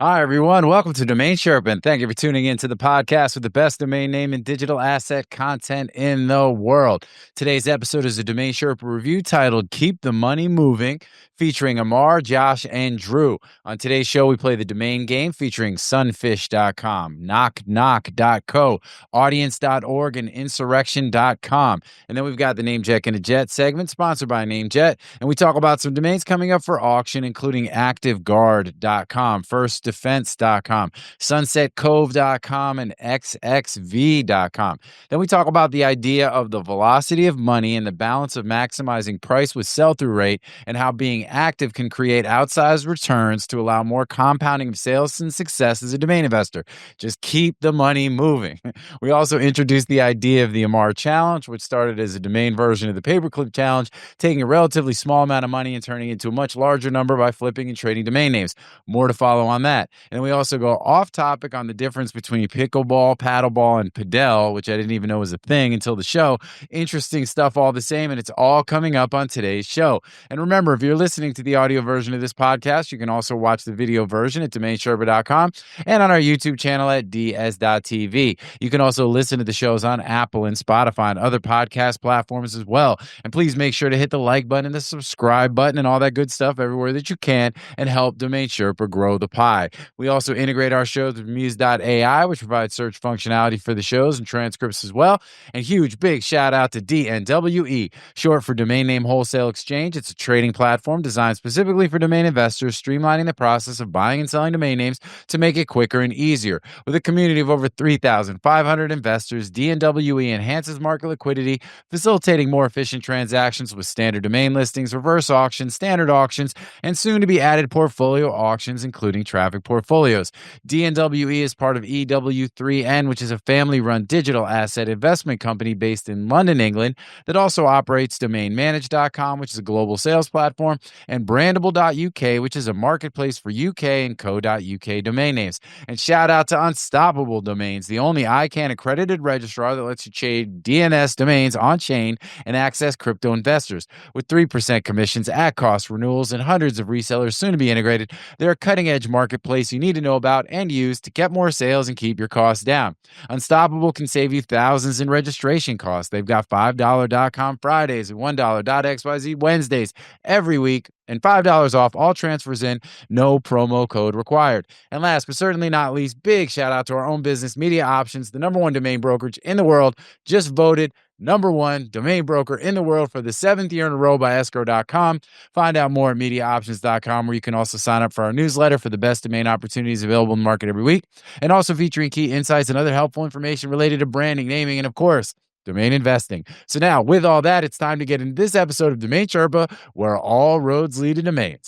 Hi, everyone. Welcome to DomainSherpa, and thank you for tuning in to the podcast with the best domain name and digital asset content in the world. Today's episode is a DomainSherpa review titled Keep the Money Moving, featuring Ammar, Josh, and Drew. On today's show, we play the domain game featuring SunFish.com, KnockKnock.co, Audience.org, and Insurrection.com. And then we've got the NameJetGonnaJet segment, sponsored by NameJet, and we talk about some domains coming up for auction, including ActiveGuard.com, FirstDefense.com, SunsetCove.com, and XXXV.com. Then we talk about the idea of the velocity of money and the balance of maximizing price with sell-through rate, and how being active can create outsized returns to allow more compounding of sales and success as a domain investor. Just keep the money moving. We also introduced the idea of the Ammar challenge, which started as a domain version of the paperclip challenge, taking a relatively small amount of money and turning it into a much larger number by flipping and trading domain names. More to follow on that. And then we also go off topic on the difference between pickleball, paddleball, and padel, which I didn't even know was a thing until the show. Interesting stuff all the same, and it's all coming up on today's show. And remember, if you're listening to the audio version of this podcast, you can also watch the video version at DomainSherpa.com and on our YouTube channel at ds.tv. You can also listen to the shows on Apple and Spotify and other podcast platforms as well. And please make sure to hit the like button and the subscribe button and all that good stuff everywhere that you can, and help DomainSherpa grow the pie. We also integrate our shows with Muse.ai, which provides search functionality for the shows and transcripts as well. And huge, big shout out to DNWE, short for Domain Name Wholesale Exchange. It's a trading platform designed specifically for domain investors, streamlining the process of buying and selling domain names to make it quicker and easier. With a community of over 3,500 investors, DNWE enhances market liquidity, facilitating more efficient transactions with standard domain listings, reverse auctions, standard auctions, and soon to be added portfolio auctions, including traffic portfolios. DNWE is part of EW3N, which is a family-run digital asset investment company based in London, England, that also operates DomainManage.com, which is a global sales platform, and Brandable.uk, which is a marketplace for UK and Co.uk domain names. And shout out to Unstoppable Domains, the only ICANN accredited registrar that lets you trade DNS domains on-chain and access crypto investors. With 3% commissions at cost renewals and hundreds of resellers soon to be integrated, they're a cutting-edge marketplace you need to know about and use to get more sales and keep your costs down. Unstoppable can save you thousands in registration costs. They've got $5.com Fridays and $1.xyz Wednesdays every week, and $5 off all transfers in, no promo code required. And last but certainly not least, big shout out to our own business, MediaOptions, the #1 domain brokerage in the world, just voted #1 domain broker in the world for the 7th year in a row by escrow.com. Find out more at MediaOptions.com, where you can also sign up for our newsletter for the best domain opportunities available in the market every week, and also featuring key insights and other helpful information related to branding, naming, and of course, domain investing. So now, with all that, it's time to get into this episode of Domain Sherpa, where all roads lead to domains.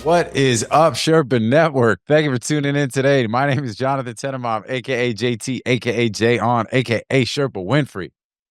What is up, Sherpa Network? Thank you for tuning in today. My name is Jonathan Tenenbaum, a.k.a. JT, a.k.a. J-On, a.k.a. Sherpa Winfrey.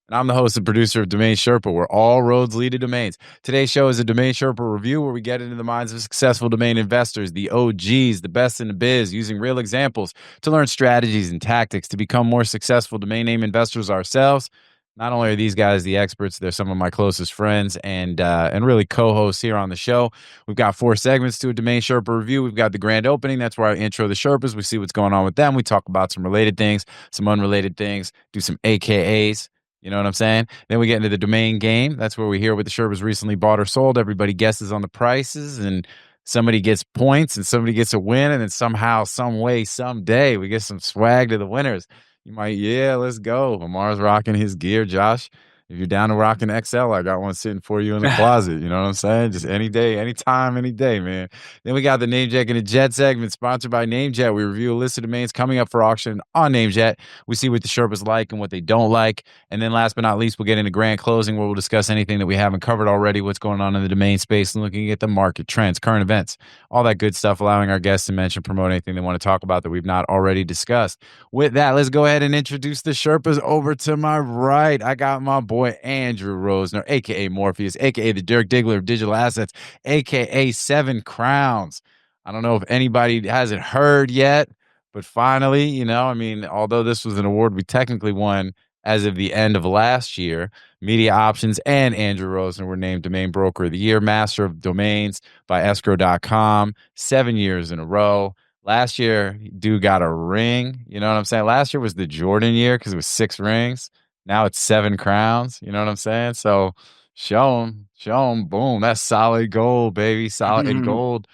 And I'm the host and producer of Domain Sherpa, where all roads lead to domains. Today's show is a Domain Sherpa review where we get into the minds of successful domain investors, the OGs, the best in the biz, using real examples to learn strategies and tactics to become more successful domain name investors ourselves. Not only are these guys the experts, they're some of my closest friends and really co-hosts here on the show. We've got 4 segments to a Domain Sherpa review. We've got the grand opening. That's where I intro the Sherpas. We see what's going on with them. We talk about some related things, some unrelated things, do some AKAs. You know what I'm saying? Then we get into the domain game. That's where we hear what the Sherpas recently bought or sold. Everybody guesses on the prices, and somebody gets points and somebody gets a win. And then somehow, some way, someday, we get some swag to the winners. You might, yeah, let's go. Ammar's rocking his gear, Josh. If you're down to rocking XL, I got one sitting for you in the closet. You know what I'm saying? Just any day, anytime, any day, man. Then we got the NameJetGonnaJet segment sponsored by NameJet. We review a list of domains coming up for auction on NameJet. We see what the Sherpas like and what they don't like. And then last but not least, we'll get into grand closing, where we'll discuss anything that we haven't covered already, what's going on in the domain space, and looking at the market trends, current events, all that good stuff, allowing our guests to mention, promote anything they want to talk about that we've not already discussed. With that, let's go ahead and introduce the Sherpas. Over to my right, I got my boy boy Andrew Rosner, aka Morpheus, aka the Dirk Diggler of digital assets, aka Seven Crowns. I don't know if anybody hasn't heard yet, but finally, you know, I mean, although this was an award we technically won as of the end of last year, MediaOptions and Andrew Rosner were named Domain Broker of the Year, Master of Domains by escrow.com 7 years in a row. Last year, dude got a ring. You know what I'm saying? Last year was the Jordan year because it was 6 rings. Now it's 7 crowns. You know what I'm saying? So show him. Boom. That's solid gold, baby. Solid. And gold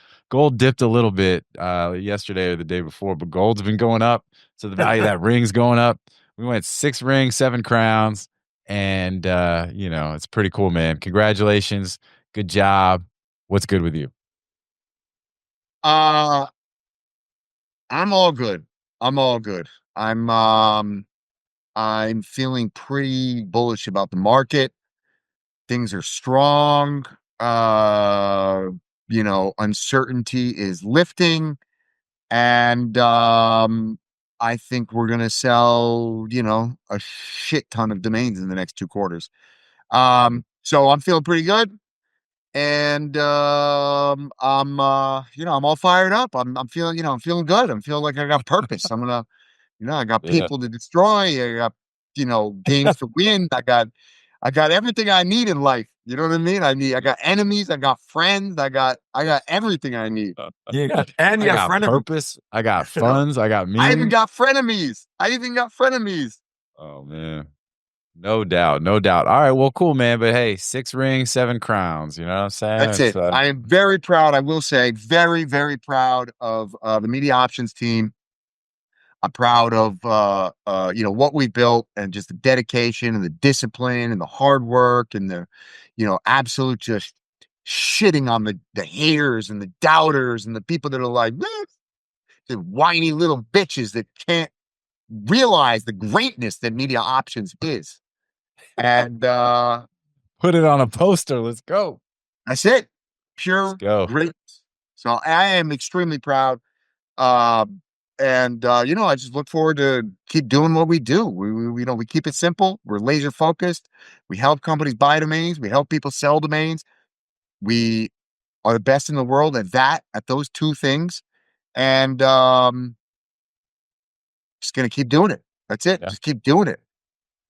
dipped a little bit yesterday or the day before, but gold's been going up. So the value of that ring's going up. We went 6 rings, 7 crowns. And, you know, it's pretty cool, man. Congratulations. Good job. What's good with you? I'm all good. I'm feeling pretty bullish about the market. Things are strong. You know, uncertainty is lifting, and I think we're gonna sell, you know, a shit ton of domains in the next 2 quarters. So I'm feeling pretty good. And I'm you know, I'm all fired up. I'm feeling, you know, I'm feeling good. I'm feeling like I got purpose. I'm gonna, you know, I got people to destroy. I got, you know, games to win. I got everything I need in life. You know what I mean? I got enemies, I got friends, I got everything I need. You got and you got purpose. I got funds. I got meaning. I even got frenemies. Oh man. No doubt. No doubt. All right. Well, cool, man. But hey, 6 rings, 7 crowns. You know what I'm saying? That's it. I am very proud. I will say very, very proud of the MediaOptions team. I'm proud of you know, what we built and just the dedication and the discipline and the hard work and the, you know, absolute just shitting on the haters and the doubters and the people that are like the whiny little bitches that can't realize the greatness that MediaOptions is. And put it on a poster. Let's go. That's it. Pure greatness. So I am extremely proud. And you know, I just look forward to keep doing what we do. We you know, we keep it simple. We're laser focused. We help companies buy domains. We help people sell domains. We are the best in the world at those 2 things. And just gonna keep doing it. That's it. Yeah. Just keep doing it.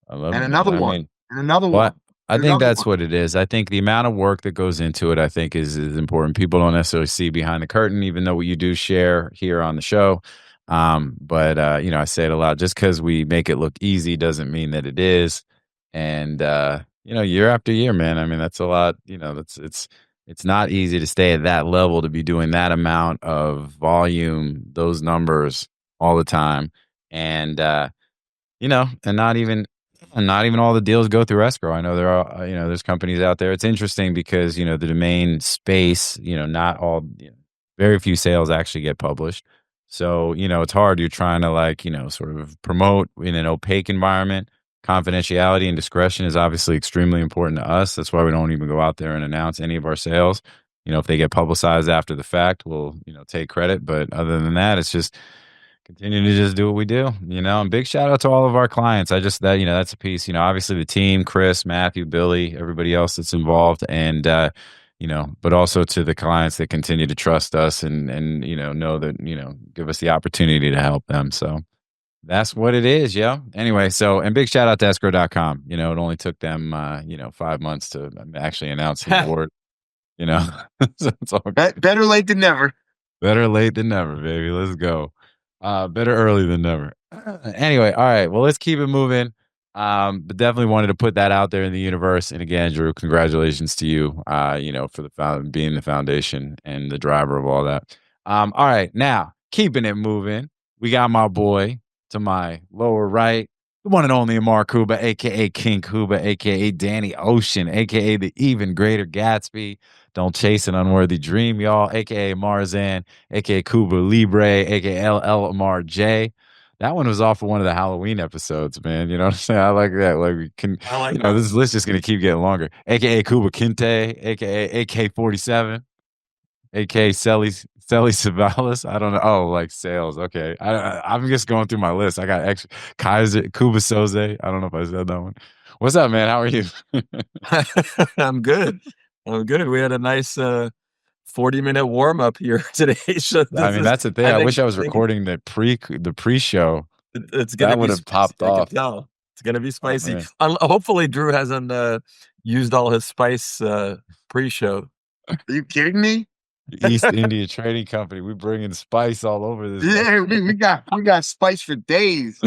I love it. And another one. And another one. I think that's what it is. I think the amount of work that goes into it, I think is important. People don't necessarily see behind the curtain, even though you do share here on the show. But you know, I say it a lot. Just because we make it look easy doesn't mean that it is. And you know, year after year, man. I mean, that's a lot. You know, it's not easy to stay at that level, to be doing that amount of volume, those numbers all the time, and you know, and not even all the deals go through escrow. I know there are, you know, there's companies out there. It's interesting because, you know, the domain space, you know, not all, you know, very few sales actually get published. So, you know, it's hard. You're trying to, like, you know, sort of promote in an opaque environment. Confidentiality and discretion is obviously extremely important to us. That's why we don't even go out there and announce any of our sales. You know, if they get publicized after the fact, we'll, you know, take credit. But other than that, it's just continue to just do what we do, you know, and big shout out to all of our clients. That, you know, that's a piece, you know, obviously the team, Chris, Matthew, Billy, everybody else that's involved, and, you know, but also to the clients that continue to trust us and, you know that, you know, give us the opportunity to help them. So that's what it is. Yeah. Anyway. So, and big shout out to escrow.com. You know, it only took them, you know, 5 months to actually announce the award, you know, so it's all better late than never. Better late than never, baby. Let's go. Better early than never. Anyway, all right. Well, let's keep it moving. But definitely wanted to put that out there in the universe. And again, Drew, congratulations to you. You know, for being the foundation and the driver of all that. All right, now keeping it moving, we got my boy to my lower right, the one and only Ammar Kuba, aka King Kuba, aka Danny Ocean, aka the even greater Gatsby. Don't chase an unworthy dream, y'all. AKA Marzan, AKA Cuba Libre, AKA LL Ammar J. That one was off of one of the Halloween episodes, man. You know what I'm saying? I like that. Like, we can, you know, this list is going to keep getting longer. AKA Cuba Kinte, AKA AK-47, AKA Selly Savalas. I don't know. Oh, like sales. Okay. I'm just going through my list. I got extra Kaiser, Cuba Soze. I don't know if I said that one. What's up, man? How are you? I'm good. I'm good. We had a nice 40-minute warm up here today. So I mean, that's the thing. I wish I was think recording the pre-show. it's gonna That be would have spicy, popped I can off. tell. It's gonna be Oh, spicy. man. Hopefully Drew hasn't used all his spice pre-show. Are you kidding me? East India Trading Company. We bringing spice all over this. Yeah, we got spice for days.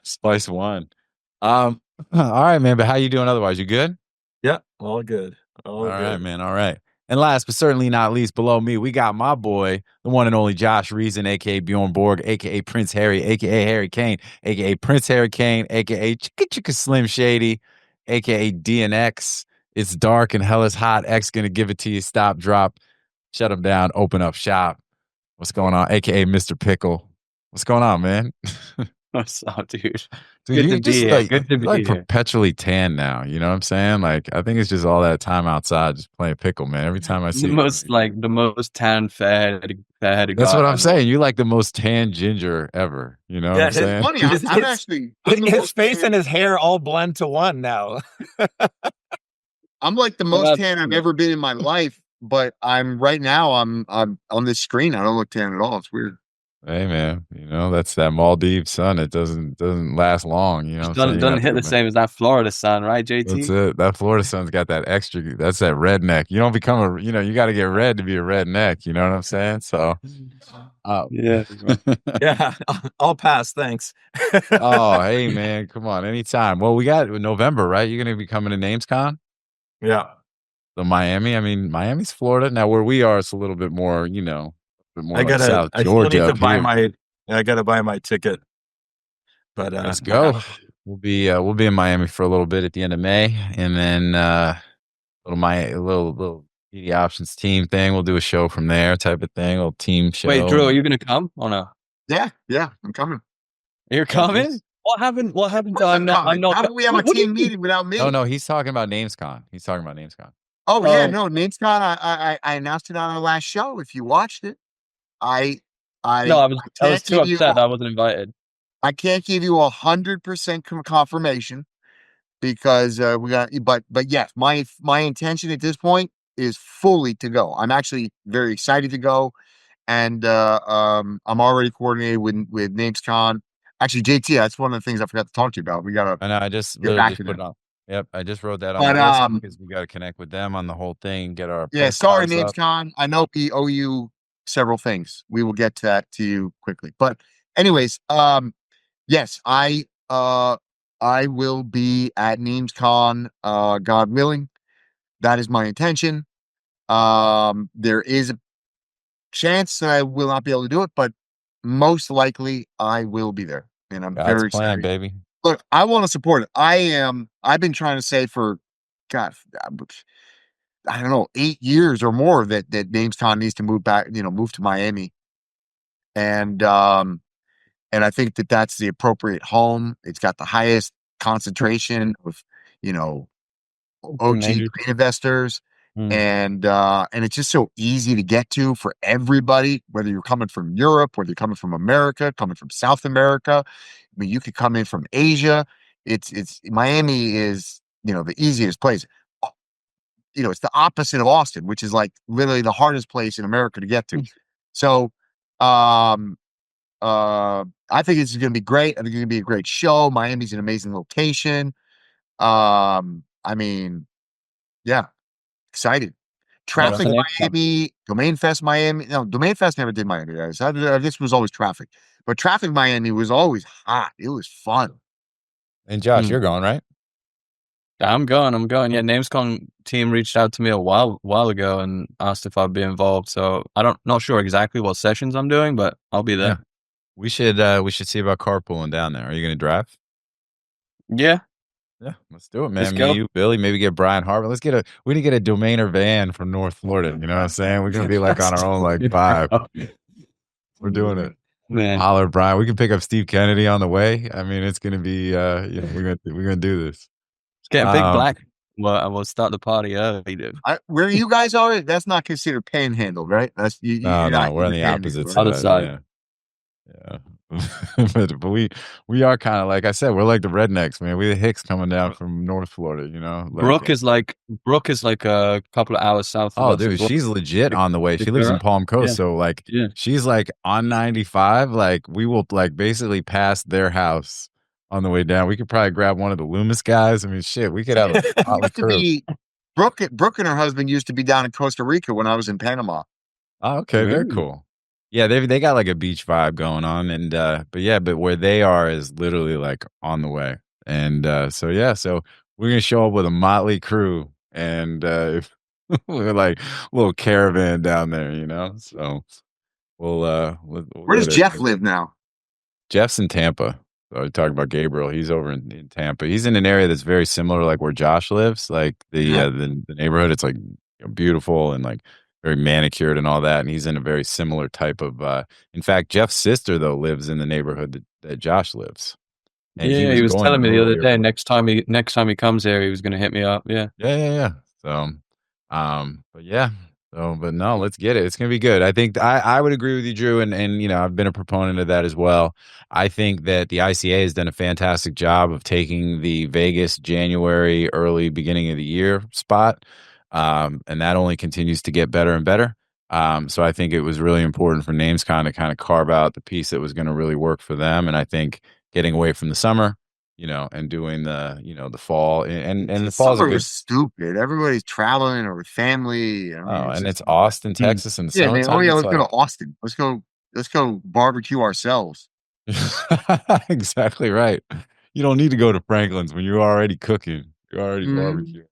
Spice one. All right, man. But how you doing otherwise? You good? Yeah, all good. All right, good. man. All right. And last but certainly not least, below me, we got my boy, the one and only Josh Reason, aka Bjorn Borg, aka Prince Harry, aka Harry Kane, aka Prince Harry Kane, aka Chicka Chicka Slim Shady, aka DNX. It's dark and hell is hot. X gonna give it to you. Stop, drop, shut him down, open up shop. What's going on? AKA Mr. Pickle. What's going on, man? What's up, dude? Dude, Good you're to just be like, here. Good to be like here. perpetually tan now. You know what I'm saying? Like, I think it's just all that time outside just playing pickle, man. Every time I see The most tan fair-headed that's guy what I'm ever. saying. You like the most tan ginger ever. You know what I'm saying? Funny, I'm actually his face and his hair all blend to one now. I'm like the most tan I've ever been in my life, but I'm on this screen. I don't look tan at all. It's weird. Hey man, you know that's that Maldives sun. It doesn't last long. You know, what I'm saying? Doesn't hit the same as that Florida sun, right, JT? That's it. That Florida sun's got that extra. That's that redneck. You don't become a. You know, you got to get red to be a redneck. You know what I'm saying? So, yeah, yeah. I'll pass. Thanks. Oh, hey man, come on, anytime. Well, we got November, right? You're gonna be coming to NamesCon. Yeah. So Miami. I mean, Miami's Florida. Now where we are, it's a little bit more. You know, a bit more like South Georgia. Still need to buy I gotta buy my ticket. But let's go. We'll be in Miami for a little bit at the end of May, and then little MediaOptions team thing. We'll do a show from there, type of thing. A little team show. Wait, Drew, are you gonna come or no? Yeah, I'm coming. You're coming? What happened? What happened? I'm not. How do we have a team meeting without me? No, he's talking about NamesCon. Oh yeah, no, NamesCon. I announced it on our last show. If you watched it, I was too upset I wasn't invited. I can't give you 100% confirmation because we got. But yes, my intention at this point is fully to go. I'm actually very excited to go, and I'm already coordinated with NamesCon. Actually, JT, that's one of the things I forgot to talk to you about. We gotta. I know. I just get back put to it on. Yep, I just wrote that on but, the list because we got to connect with them on the whole thing. Get our sorry, NamesCon. I know we owe you several things. We will get to that to you quickly. But anyways, yes, I will be at NamesCon, God willing. That is my intention. There is a chance that I will not be able to do it, but most likely I will be there. And I'm very excited, baby. Look, I want to support it. I've been trying to say for, God, I don't know, 8 years or more that NamesCon needs to move back, move to Miami. And I think that that's the appropriate home. It's got the highest concentration of, OG green investors. And it's just so easy to get to for everybody, whether you're coming from Europe, whether you're coming from America, coming from South America. I mean, you could come in from Asia. It's Miami is, the easiest place. It's the opposite of Austin, which is like literally the hardest place in America to get to. So, I think it's going to be great. I think it's going to be a great show. Miami's an amazing location. I mean, yeah, excited. Traffic Miami, Domain Fest Miami. No, Domain Fest never did Miami, guys. This was always traffic. But Traffic Miami was always hot. It was fun. And Josh, you're going, right? I'm going. Yeah, NamesCon team reached out to me a while ago and asked if I'd be involved. So not sure exactly what sessions I'm doing, but I'll be there. Yeah. We should see about carpooling down there. Are you going to drive? Yeah. Yeah, let's do it, man. Me, you, Billy, maybe get Brian Harper. We need to get a domainer van from North Florida. You know what I'm saying? We're going to be like on our own, like 5. We're doing it. Man. Holler, Brian. We can pick up Steve Kennedy on the way. I mean, it's going to be, we're going to do this. Let's get a big black. Well, we'll start the party early, dude. Where you guys are, that's not considered panhandle, right? That's no, we're on the opposite side. Other side. Yeah. but we are kind of like I said, we're like the rednecks, man. We the Hicks coming down from North Florida, you know. Brooke is like a couple of hours south of Oh, us as dude, well. she's legit on the way. She lives in Girl. Palm Coast, Yeah. so like, Yeah. she's like on 95. Like, we will like basically pass their house on the way down. We could probably grab one of the Loomis guys. I mean, shit, we could have a motley crew. Brooke and her husband used to be down in Costa Rica when I was in Panama. Oh, okay, they're Ooh. cool. Yeah, they got like a beach vibe going on, and but where they are is literally like on the way, and so we're gonna show up with a motley crew, and we're like a little caravan down there, you know. So we'll Where does Jeff live now? Jeff's in Tampa. So we talking about Gabriel. He's over in Tampa. He's in an area that's very similar, like where Josh lives. Like the neighborhood, it's like beautiful and like very manicured and all that. And he's in a very similar type of. In fact, Jeff's sister though lives in the neighborhood that Josh lives. And he was telling me the other day. earlier. Next time he comes here, he was going to hit me up. Yeah. Yeah. So, but yeah. So, but no, let's get it. It's gonna be good. I think I would agree with you, Drew, and you know I've been a proponent of that as well. I think that the ICA has done a fantastic job of taking the Vegas January early beginning of the year spot, and that only continues to get better and better. So I think it was really important for NamesCon to kind of carve out the piece that was going to really work for them, and I think getting away from the summer, you know, and doing the fall and the fall Summer was stupid. Everybody's traveling or with family. And it's Austin, Texas, and yeah, man. Oh yeah, let's like, go to Austin. Let's go barbecue ourselves. Exactly right. You don't need to go to Franklin's when you're already cooking. You're already barbecuing.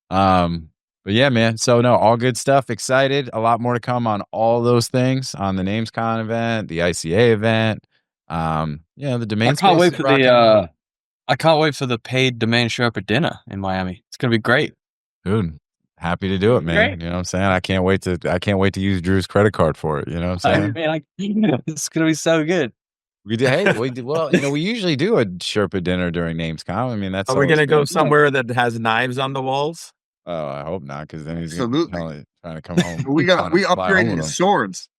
But yeah, man. So no, all good stuff. Excited. A lot more to come on all those things on the NamesCon event, the ICA event. The domain. I can't wait for the paid DomainSherpa dinner in Miami. It's gonna be great. Dude, happy to do it, man. Great. You know what I'm saying? I can't wait to use Drew's credit card for it. You know what I'm saying? It's gonna be so good. We did. Well, you know, we usually do a Sherpa dinner during NamesCon. I mean, that's. Are we gonna go somewhere that has knives on the walls? Oh, I hope not, because then he's absolutely trying to come home. we upgraded the swords.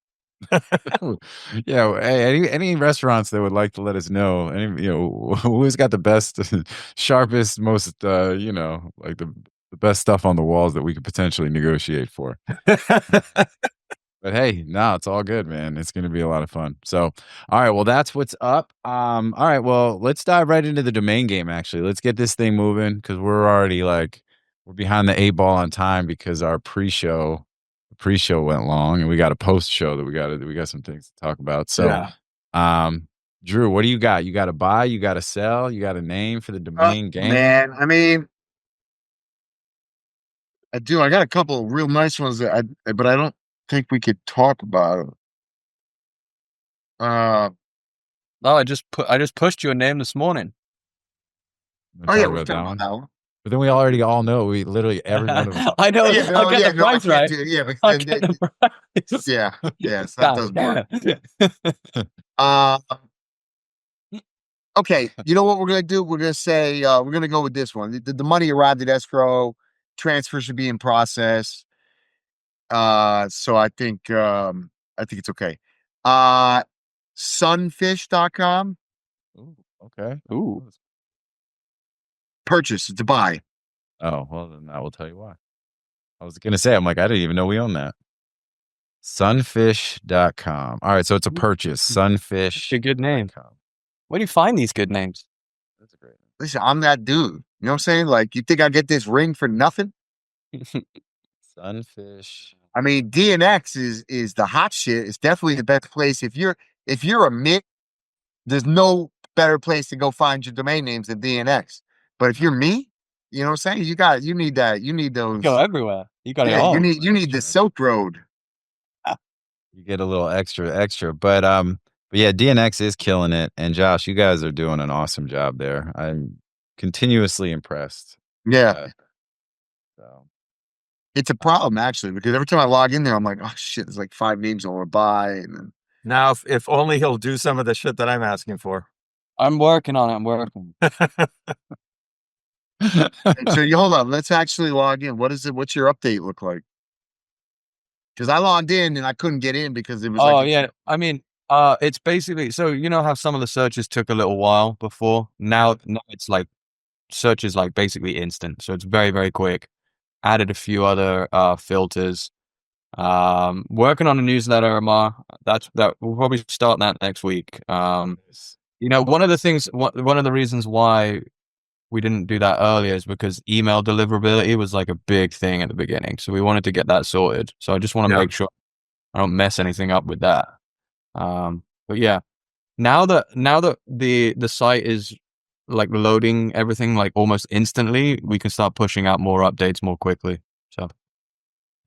Yeah, hey, any restaurants that would like to let us know, who's got the best, sharpest, most, like the best stuff on the walls that we could potentially negotiate for. But hey, no, it's all good, man. It's going to be a lot of fun. So, all right, well, that's what's up. All right, well, let's dive right into the domain game. Actually, let's get this thing moving because we're already we're behind the 8 ball on time because our pre-show went long, and we got a post-show that we got some things to talk about. So, Drew, what do you got? You got to buy, you got to sell, you got a name for the domain game? Man, I mean, I do. I got a couple of real nice ones but I don't think we could talk about them. I just pushed you a name this morning. Yeah, we're talking about that one. But then we already all know every one of them. I know. Yeah, I'll get the price right. It's not those work. Okay, you know what we're gonna do? We're gonna say we're gonna go with this one. The money arrived at escrow. Transfer should be in process. So I think it's okay. SunFish.com. Ooh, okay. Ooh. Purchase to buy. Oh, well, then I will tell you why. I was going to say, I'm like, I didn't even know we own that. SunFish.com. All right, so it's a purchase. SunFish. It's a good name. Where do you find these good names? That's a great name. Listen, I'm that dude. You know what I'm saying? Like, you think I get this ring for nothing? SunFish. I mean, DNX is the hot shit. It's definitely the best place. If you're a MIT, there's no better place to go find your domain names than DNX. But if you're me, you know what I'm saying? You need that. You need those. Go everywhere. You got it all. You need the Silk Road. You get a little extra. But yeah, DNX is killing it. And Josh, you guys are doing an awesome job there. I'm continuously impressed. Yeah. It's a problem actually, because every time I log in there, I'm like, oh shit, there's like 5 names I want to buy. And then... Now, if only he'll do some of the shit that I'm asking for. I'm working on it. I'm working. So you hold on. Let's actually log in. What's your update look like? Because I logged in and I couldn't get in because it was. Oh yeah, I mean, It's basically, so you know how some of the searches took a little while before? Now it's like search is like basically instant. So it's very, very quick. Added a few other filters. Working on a newsletter, Ammar. That we'll probably start that next week. You know, one of the reasons why we didn't do that earlier is because email deliverability was like a big thing at the beginning. So we wanted to get that sorted. So I just want to make sure I don't mess anything up with that. But yeah, now that the site is like loading everything like almost instantly, we can start pushing out more updates more quickly. So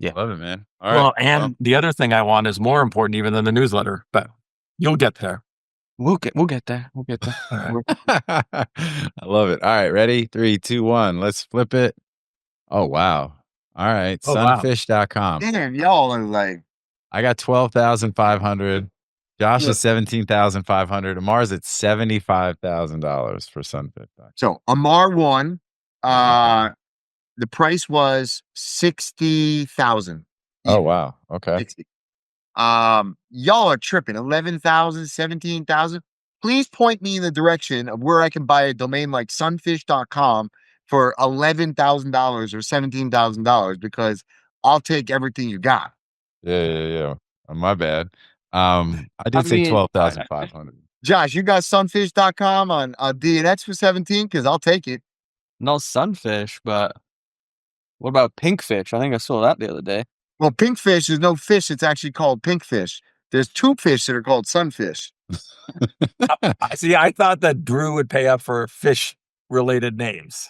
yeah, Love it, man. All Well, right. and the other thing I want is more important even than the newsletter, but you'll get there. we'll get there. We'll get there. All right. I love it. All right, ready? 3, 2, 1. Let's flip it. Oh wow. All right. Oh, wow. Sunfish.com. Damn, y'all are like, I got 12,500. Josh Look. is 17,500. Ammar's at $75,000 for Sunfish. So Ammar won. The price was 60,000. Oh wow. Okay. 60. Y'all are tripping. 11,000, 17,000. Please point me in the direction of where I can buy a domain like sunfish.com for $11,000 or $17,000 because I'll take everything you got. Yeah. My bad. I did say mean, 12,500. Josh, you got sunfish.com on DNX for 17? Because I'll take it. not sunfish, but what about pinkfish? I think I saw that the other day. Well, pinkfish is no fish. It's actually called pinkfish. There's two fish that are called sunfish. See, I thought that Drew would pay up for fish-related names.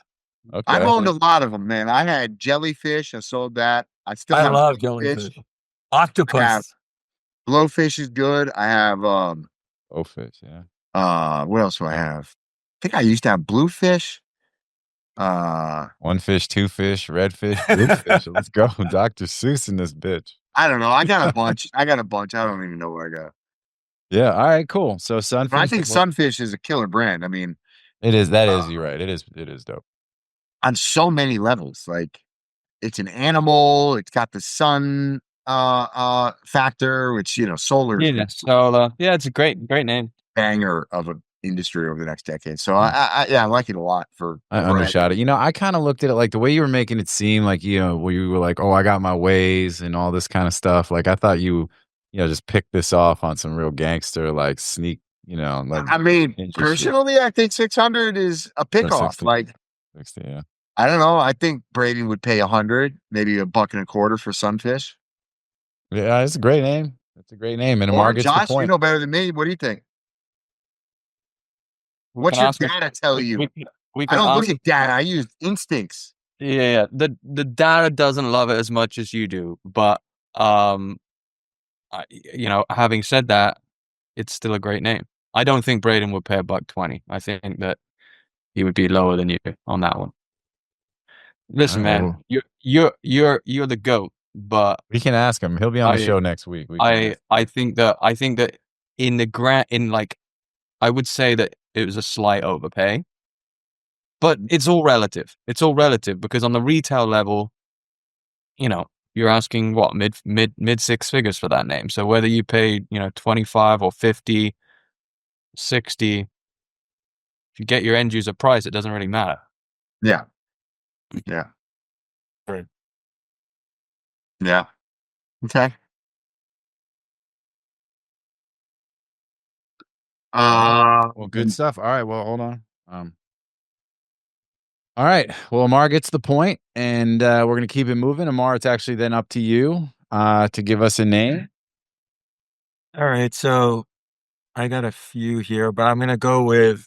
Okay. I've owned a lot of them, man. I had jellyfish. I sold that. I still I have love fish. jellyfish. Octopus. Blowfish is good. I have Oh, fish. Yeah. what else do I have? I think I used to have bluefish. One fish, two fish, red fish, blue fish. Let's go. Dr. Seuss in this bitch. I don't know. I got a bunch. I don't even know where I got. Yeah. All right. Cool. So Sunfish. But I think Sunfish is a killer brand. I mean, it is. That is. You're right. It is dope. on so many levels. Like, it's an animal. It's got the sun factor, which solar is Yeah, solar. Yeah, it's a great name. banger of an industry over the next decade. So I like it a lot. I undershot it. I kind of looked at it like the way you were making it seem like, where you were like, oh, I got my ways and all this kind of stuff. Like, I thought you just picked this off on some real gangster, like sneak, like. I mean, personally, I think 600 is a pickoff. 60. Like, 60, yeah. I don't know. I think Braden would pay 100, maybe $1.25 for Sunfish. Yeah, it's a great name. It's a great name. And Or Ammar gets the Josh, you point. know better than me. What do you think? What's Can I your ask a- data tell you? We I can don't ask, look at data. I use instincts. yeah. The data doesn't love it as much as you do, but having said that, it's still a great name. I don't think Braden would pay $1.20. I think that he would be lower than you on that one. Listen, man, you're the GOAT, but We can ask him. He'll be on the show next week. I think that in the I would say that it was a slight overpay, but it's all relative. It's all relative because on the retail level, you're asking what mid six figures for that name. So whether you pay 25 or 50, 60, if you get your end user price, it doesn't really matter. Yeah. Right. Yeah. Okay. Well, good stuff. All right. Well, hold on. All right. Well, Ammar gets the point, and we're going to keep it moving. Ammar, it's actually then up to you to give us a name. All right. So I got a few here, but I'm going to go with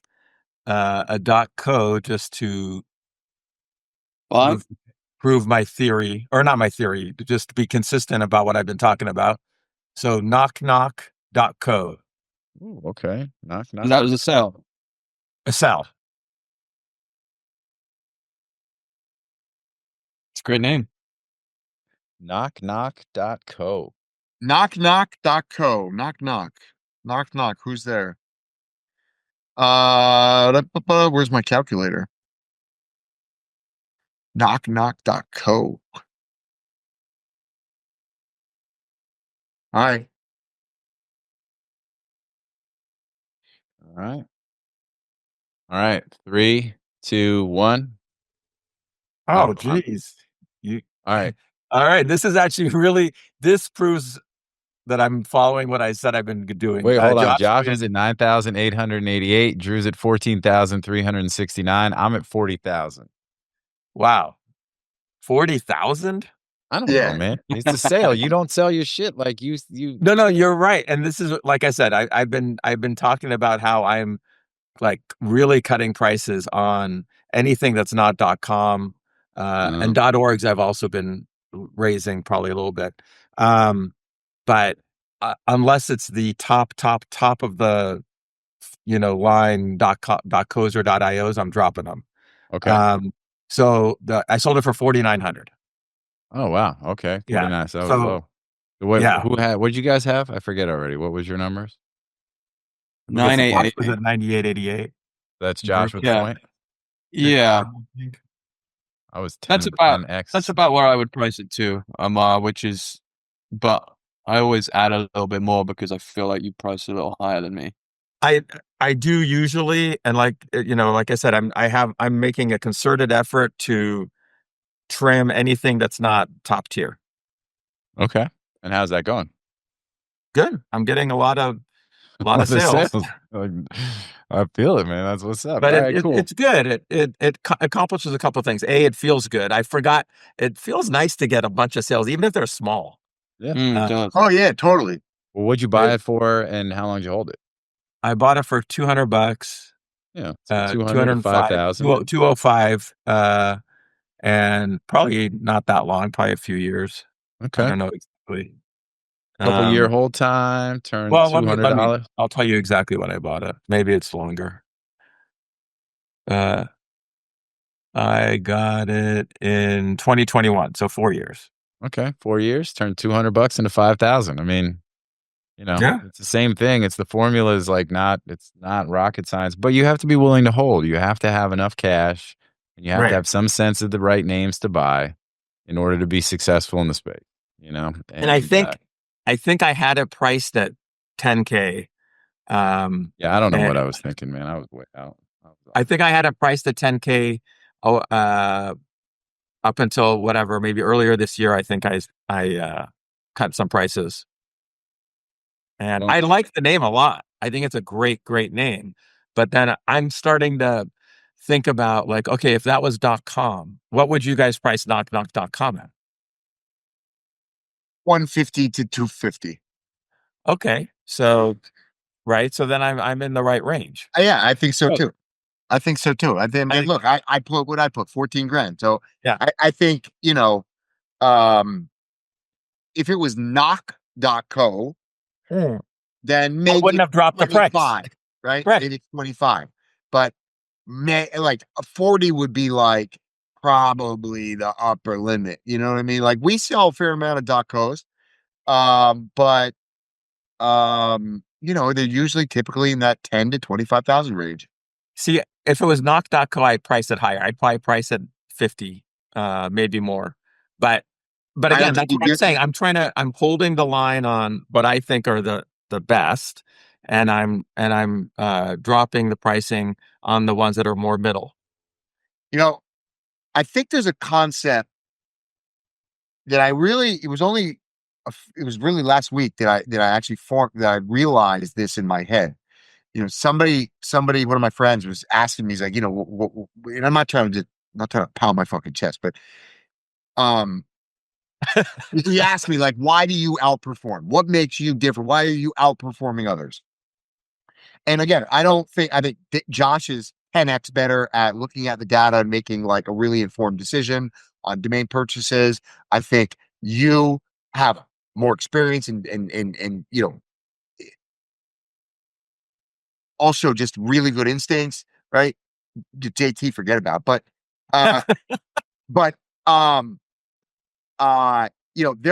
a .co just to prove my theory, or not my theory, just to be consistent about what I've been talking about. So KnockKnock.co. Ooh, okay. Knock. That was a sell. A sell. It's a great name. KnockKnock.co. KnockKnock.co. Knock. Who's there? Where's my calculator? KnockKnock.co. All right. All right. All right. 3, 2, 1. Oh, geez. You All right. all right. This is actually really, this proves that I'm following what I said I've been doing. Wait, hold on. Josh Josh wins. is at 9,888. Drew's at 14,369. I'm at 40,000. Wow. 40,000? I don't Yeah. know, man. It's a sale. You don't sell your shit like you. No, you're right. And this is, like I said, I've been talking about how I'm like really cutting prices on anything that's not .com, and .orgs. I've also been raising probably a little bit, but unless it's the top of the line .cos or .ios, I'm dropping them. Okay. So I sold it for 4,900. Oh wow. Okay. 49. So, So, low. What? yeah. Who had? What did you guys have? I forget already. What was your numbers? 988. Was it 98.88? That's Josh with Yeah. point. Yeah. I was 10, That's about where I would price it to, which is, but I always add a little bit more because I feel like you price a little higher than me. I do usually, and like I said, I'm making a concerted effort to trim anything that's not top tier. Okay. And how's that going? Good. I'm getting a lot of sales. I feel it, man. That's what's up. But All right, cool. it's good. It accomplishes a couple of things. A, it feels good. I forgot. It feels nice to get a bunch of sales, even if they're small. Yeah. It does. Oh yeah, totally. Well, what'd you buy it for, and how long did you hold it? I bought it for $200. Yeah, so 200 to 5,000. 205. And probably not that long. Probably a few years. Okay. I don't know exactly. Couple year hold time. Turned Well, $200. I'll tell you exactly when I bought it. Maybe it's longer. I got it in 2021, so 4 years. Okay, 4 years. Turned $200 into 5,000. I mean, Yeah. it's the same thing. It's the formula is like it's not rocket science, but you have to be willing to hold. You have to have enough cash, and you have to have some sense of the right names to buy in order to be successful in the space. And I think I had it priced at 10K. Yeah, I don't know what I was thinking, man. I was way out. I think I had it priced at 10K. Up until whatever, maybe earlier this year. I think I cut some prices, and I like the name a lot. I think it's a great name. But then I'm starting to think about like, okay, if that was .com, what would you guys price .com at? 150 to 250. Okay, so right, so then I'm in the right range. Yeah, I think so too. I think so too. I mean, look, I put what I put, 14 grand. So yeah, I think if it was knock.co, then maybe I wouldn't have dropped the price, right? Right. Maybe 25, but like a 40 would be like probably the upper limit. You know what I mean? Like we sell a fair amount of .cos, but they're usually typically in that 10 to 25,000 range. See, if it was knock.co, I'd price it higher. I'd probably price it 50, maybe more. But again, that's what I'm saying. I'm holding the line on what I think are the best, and I'm dropping the pricing on the ones that are more middle. I think there's a concept that it was really last week that I actually that I realized this in my head. Somebody, one of my friends was asking me, he's like, and I'm not trying to pound my fucking chest, but he asked me like, why do you outperform? What makes you different? Why are you outperforming others? And again, I think Josh is 10x better at looking at the data and making like a really informed decision on domain purchases. I think you have more experience and also just really good instincts, right? JT, forget about, but there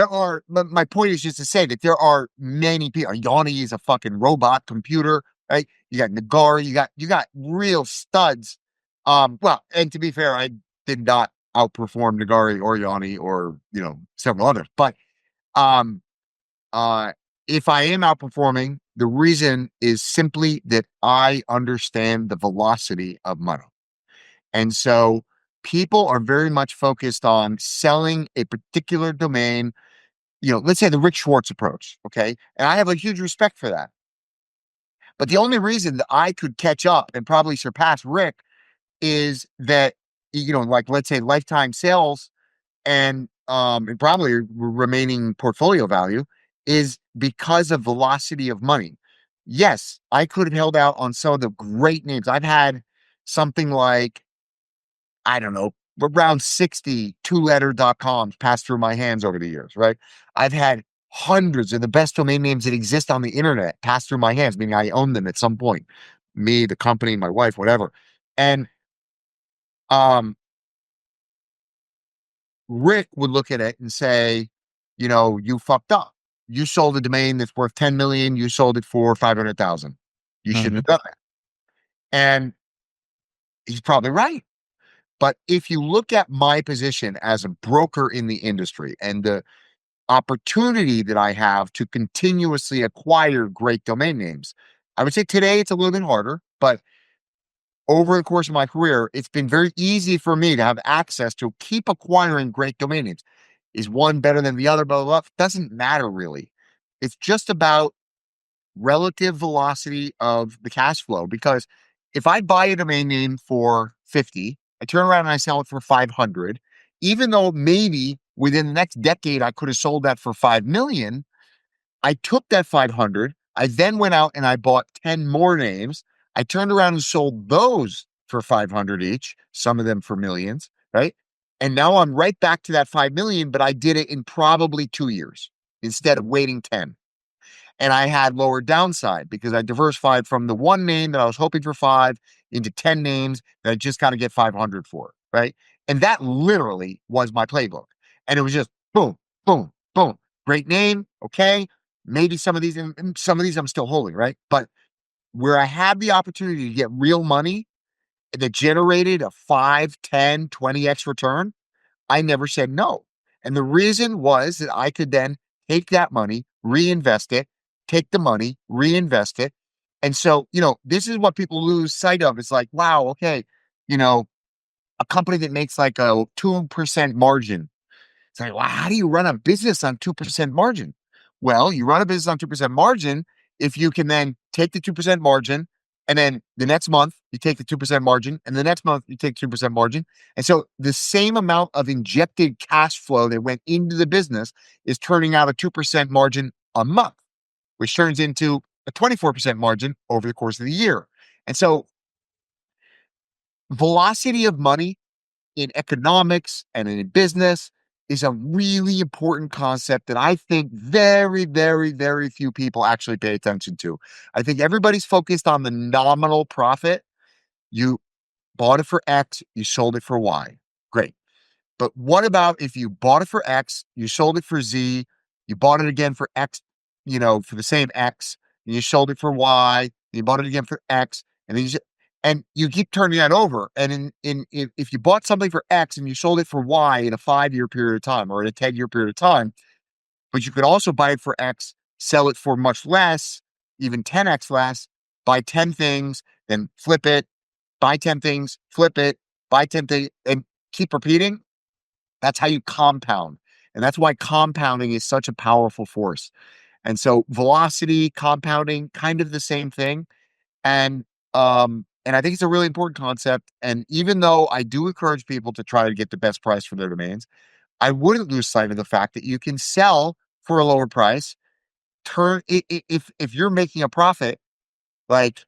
are, my point is just to say that there are many people. Yanni is a fucking robot computer, right? You got Nagari, you got real studs. Well, and to be fair, I did not outperform Nagari or Yanni or, several others, but, if I am outperforming, the reason is simply that I understand the velocity of money. And so people are very much focused on selling a particular domain, let's say the Rick Schwartz approach. Okay. And I have a huge respect for that. But the only reason that I could catch up and probably surpass Rick is that, like let's say lifetime sales and probably remaining portfolio value is because of velocity of money. Yes, I could have held out on some of the great names. I've had something like, I don't know, around 60 two-letter.coms pass through my hands over the years, right? I've had hundreds of the best domain names that exist on the internet pass through my hands, meaning I own them at some point. Me, the company, my wife, whatever. And Rick would look at it and say, you fucked up. You sold a domain that's worth 10 million. You sold it for 500,000. You shouldn't have done that. And he's probably right. But if you look at my position as a broker in the industry and the opportunity that I have to continuously acquire great domain names, I would say today it's a little bit harder, but over the course of my career, it's been very easy for me to have access to keep acquiring great domain names. Is one better than the other? Blah, blah, blah. Doesn't matter really. It's just about relative velocity of the cash flow. Because if I buy a domain name for 50, I turn around and I sell it for 500, even though maybe within the next decade I could have sold that for 5 million, I took that 500. I then went out and I bought 10 more names. I turned around and sold those for 500 each, some of them for millions, right? And now I'm right back to that 5 million, but I did it in probably 2 years instead of waiting 10. And I had lower downside because I diversified from the one name that I was hoping for 5 into 10 names that I just got to get 500 for, right? And that literally was my playbook. And it was just boom, boom, boom. Great name, okay. Maybe some of these I'm still holding, right? But where I had the opportunity to get real money that generated a 5, 10, 20x return, I never said no. And the reason was that I could then take that money, reinvest it, take the money, reinvest it. And so, this is what people lose sight of. It's like, wow, okay, a company that makes like a 2% margin. It's like, wow, how do you run a business on 2% margin? Well, you run a business on 2% margin if you can then take the 2% margin, and then the next month you take the 2% margin, and the next month you take 2% margin. And so the same amount of injected cash flow that went into the business is turning out a 2% margin a month, which turns into a 24% margin over the course of the year. And so velocity of money in economics and in business is a really important concept that I think very, very, very few people actually pay attention to. I think everybody's focused on the nominal profit. You bought it for X, you sold it for Y. Great. But what about if you bought it for X, you sold it for Z, you bought it again for X, for the same X, and you sold it for Y, and you bought it again for X, and then you keep turning that over. And if you bought something for X and you sold it for Y in a 5-year period of time or in a 10-year period of time, but you could also buy it for X, sell it for much less, even 10x less, buy 10 things, then flip it, buy 10 things, flip it, buy 10 things, and keep repeating. That's how you compound. And that's why compounding is such a powerful force. And so velocity, compounding, kind of the same thing. And I think it's a really important concept. And even though I do encourage people to try to get the best price for their domains, I wouldn't lose sight of the fact that you can sell for a lower price. If you're making a profit, like,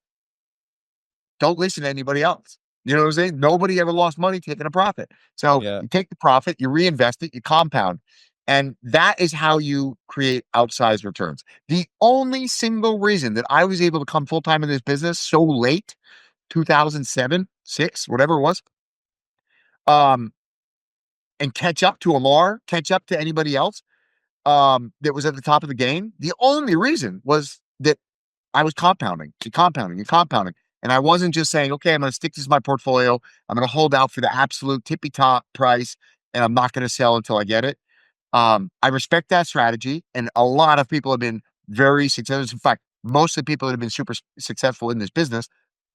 don't listen to anybody else. You know what I'm saying? Nobody ever lost money taking a profit. So you take the profit, you reinvest it, you compound. And that is how you create outsized returns. The only single reason that I was able to come full-time in this business so late, 2007, 6, whatever it was, and catch up to Ammar, catch up to anybody else that was at the top of the game, the only reason was that I was compounding and compounding and compounding. And I wasn't just saying, okay, I'm going to stick this in my portfolio. I'm going to hold out for the absolute tippy top price, and I'm not going to sell until I get it. I respect that strategy. And a lot of people have been very successful. In fact, most of the people that have been super successful in this business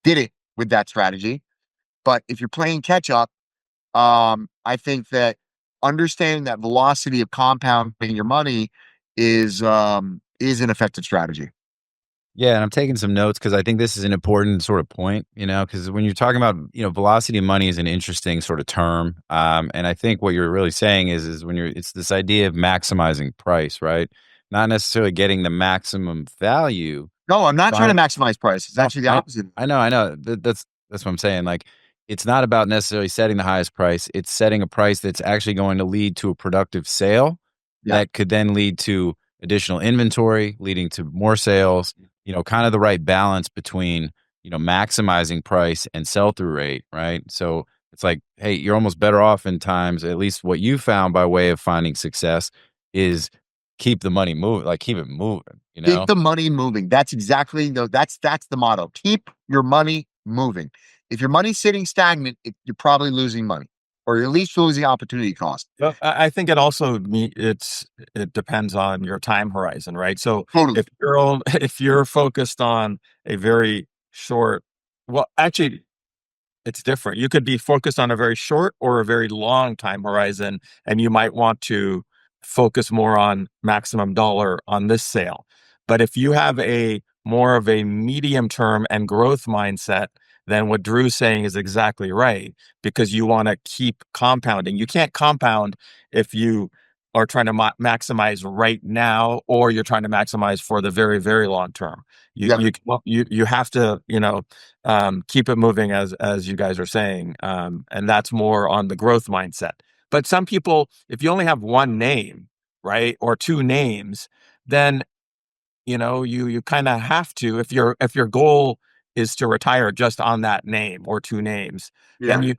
did it with that strategy. But if you're playing catch up, I think that understanding that velocity of compounding your money is an effective strategy. Yeah, and I'm taking some notes because I think this is an important sort of point, because when you're talking about, velocity of money is an interesting sort of term. And I think what you're really saying is when it's this idea of maximizing price, right? Not necessarily getting the maximum value. No, I'm not trying Right. to maximize price. It's actually the opposite. I know. That's what I'm saying. Like, it's not about necessarily setting the highest price. It's setting a price that's actually going to lead to a productive sale Yeah. that could then lead to additional inventory, leading to more sales, kind of the right balance between, maximizing price and sell-through rate, right? So it's like, hey, you're almost better off in times, at least what you found by way of finding success is keep the money moving, like keep it moving, Keep the money moving. That's exactly that's the motto. Keep your money moving. If your money's sitting stagnant, you're probably losing money, or you're at least losing opportunity cost. Well, I think it also it depends on your time horizon, right? So Totally. if you're focused on a very short, well, actually, it's different. You could be focused on a very short or a very long time horizon, and you might want to focus more on maximum dollar on this sale. But if you have a more of a medium term and growth mindset, then what Drew's saying is exactly right, because you want to keep compounding. You can't compound if you are trying to maximize right now, or you're trying to maximize for the very, very long term. You have to, keep it moving as you guys are saying. And that's more on the growth mindset. But some people, if you only have one name, right, or two names, then you kind of have to, if your goal is to retire just on that name or two names, then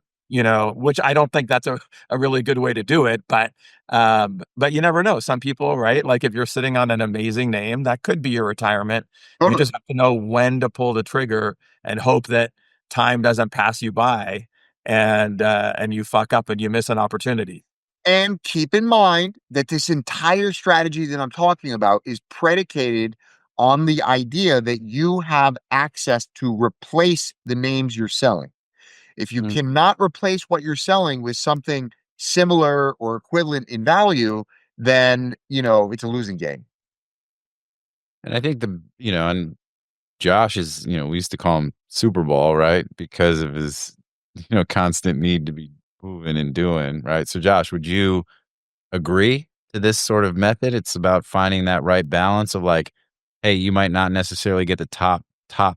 which I don't think that's a really good way to do it, but you never know. Some people, right? Like if you're sitting on an amazing name, that could be your retirement. Totally. You just have to know when to pull the trigger and hope that time doesn't pass you by and you fuck up and you miss an opportunity. And keep in mind that this entire strategy that I'm talking about is predicated on the idea that you have access to replace the names you're selling. If you cannot replace what you're selling with something similar or equivalent in value, then, it's a losing game. And I think and Josh is, we used to call him Super Bowl, right? Because of his, constant need to be moving and doing, right? So Josh, would you agree to this sort of method? It's about finding that right balance of like, hey, you might not necessarily get the top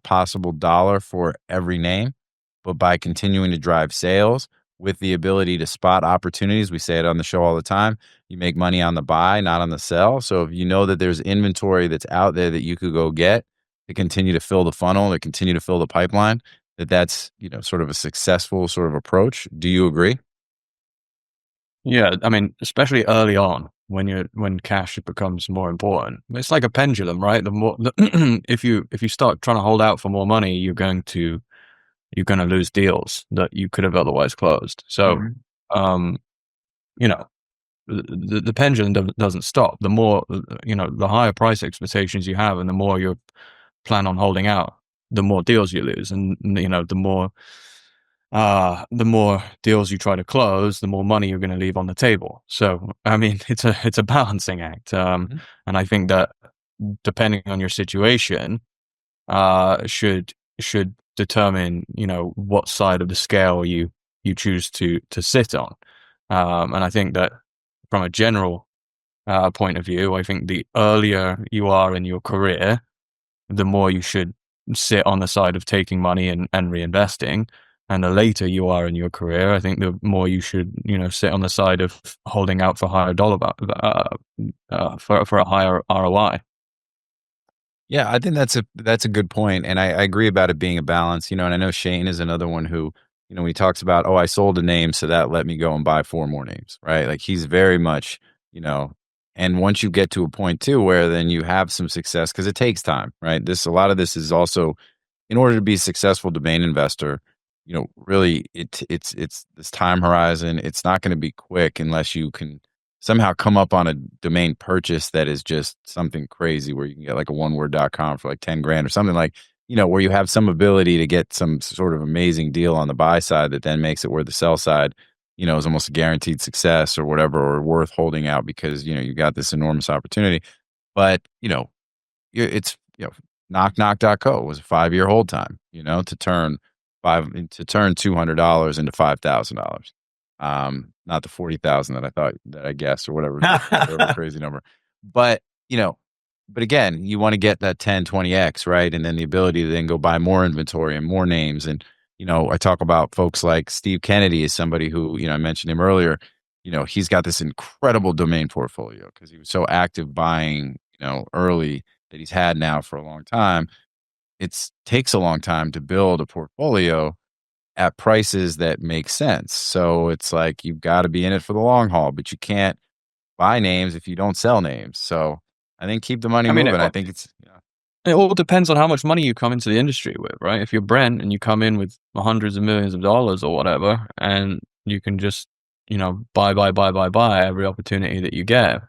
possible dollar for every name, but by continuing to drive sales with the ability to spot opportunities, we say it on the show all the time, you make money on the buy, not on the sell. So if you know that there's inventory that's out there that you could go get to continue to fill the funnel, to continue to fill the pipeline, that's, sort of a successful sort of approach. Do you agree? Yeah, I mean, especially early on when cash becomes more important, it's like a pendulum, right? The more if you start trying to hold out for more money, you're going to lose deals that you could have otherwise closed. So, the pendulum doesn't stop. The more, the higher price expectations you have, and the more you plan on holding out, the more deals you lose, and the more deals you try to close, the more money you're going to leave on the table. So, I mean, it's a balancing act, and I think that depending on your situation, should determine what side of the scale you choose to sit on. And I think that from a general point of view, I think the earlier you are in your career, the more you should sit on the side of taking money and reinvesting. And the later you are in your career, I think the more you should, sit on the side of holding out for higher dollar for a higher ROI. Yeah, I think that's a good point, and I agree about it being a balance. And I know Shane is another one who, he talks about, I sold a name, so that let me go and buy 4 more names, right? Like he's very much, and once you get to a point too where then you have some success, because it takes time, right? A lot of this is also, in order to be a successful domain investor, really it's this time horizon. It's not going to be quick unless you can somehow come up on a domain purchase that is just something crazy where you can get like a oneword.com for like 10 grand or something like, where you have some ability to get some sort of amazing deal on the buy side that then makes it where the sell side, is almost a guaranteed success or whatever, or worth holding out because, you got this enormous opportunity. But, it's, KnockKnock.co was a 5-year hold time, to turn $200 into $5,000. Not the 40,000 that I thought that I guessed or whatever crazy number. But, but again, you want to get that 10, 20x, right? And then the ability to then go buy more inventory and more names. And, I talk about folks like Steve Kennedy is somebody who, I mentioned him earlier, he's got this incredible domain portfolio because he was so active buying, early that he's had now for a long time. It takes a long time to build a portfolio at prices that make sense. So it's like you've got to be in it for the long haul, but you can't buy names if you don't sell names. So I think keep the money moving. I think it's it all depends on how much money you come into the industry with, right? If you're Brent and you come in with hundreds of millions of dollars or whatever, and you can just buy every opportunity that you get,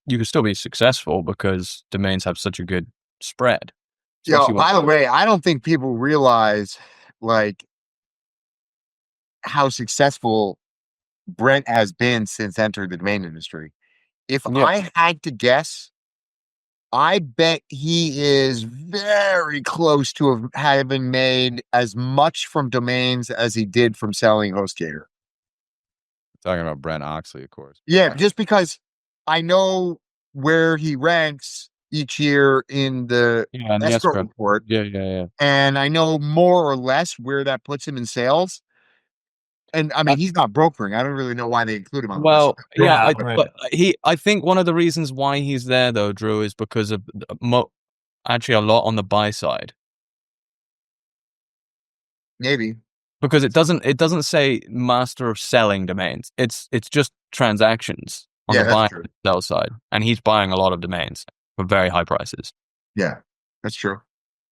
you can still be successful because domains have such a good spread. By the way, I don't think people realize like how successful Brent has been since entering the domain industry. If I had to guess, I bet he is very close to having made as much from domains as he did from selling HostGator. Talking about Brent Oxley, of course. Yeah, just because I know where he ranks each year in the escrow report. Yeah. And I know more or less where that puts him in sales. And I mean, he's not brokering. I don't really know why they include him on well, this. yeah, I think one of the reasons why he's there though, Drew, is because of actually a lot on the buy side. Maybe. Because it doesn't say master of selling domains. It's just transactions on the buy and sell side. And he's buying a lot of domains for very high prices. Yeah, that's true.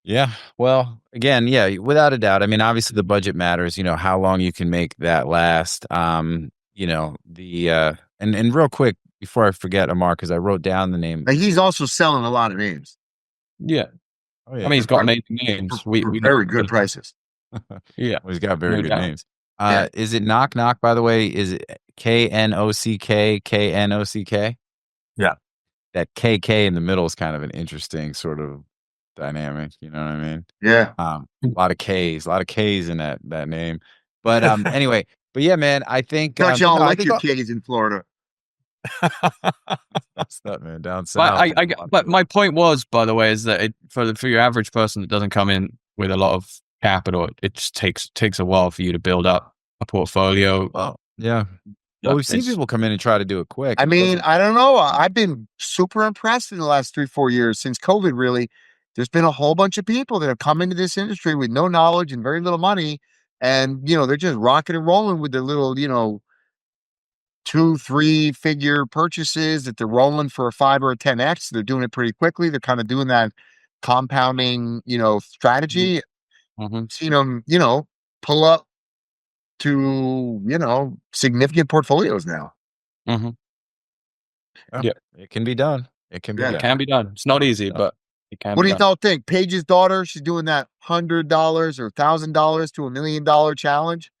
Yeah. Well, again, yeah, without a doubt. I mean, obviously the budget matters, how long you can make that last. And real quick before I forget, Ammar, because I wrote down the name. But he's also selling a lot of names. Yeah. Oh, yeah. I mean, he's got amazing names. We very good prices. Yeah. Well, he's got very good names. Is it KnockKnock, by the way? Is it KNOCK, KNOCK? Yeah. That KK in the middle is kind of an interesting sort of dynamic, you know what I mean? Yeah. A lot of K's in that name. But anyway, but yeah, man, I think y'all like your K's in Florida. That's that, man, down south. But my point was, by the way, is that for your average person that doesn't come in with a lot of capital, it just takes a while for you to build up a portfolio. Well, yeah. Well, we've seen people come in and try to do it quick. I mean, I don't know. I've been super impressed in the last 3-4 years since COVID, really. There's been a whole bunch of people that have come into this industry with no knowledge and very little money. And, they're just rocking and rolling with their little, 2-3 figure purchases that they're rolling for a 5 or a 10x. They're doing it pretty quickly. They're kind of doing that compounding, strategy. Mm-hmm. Seen them, pull up to, significant portfolios now. Mm-hmm. Yeah. It can be done. It can be done. It can be done. It's not easy, but it can What be do you all think? Paige's daughter, she's doing that $100 or $1,000 to $1 million challenge.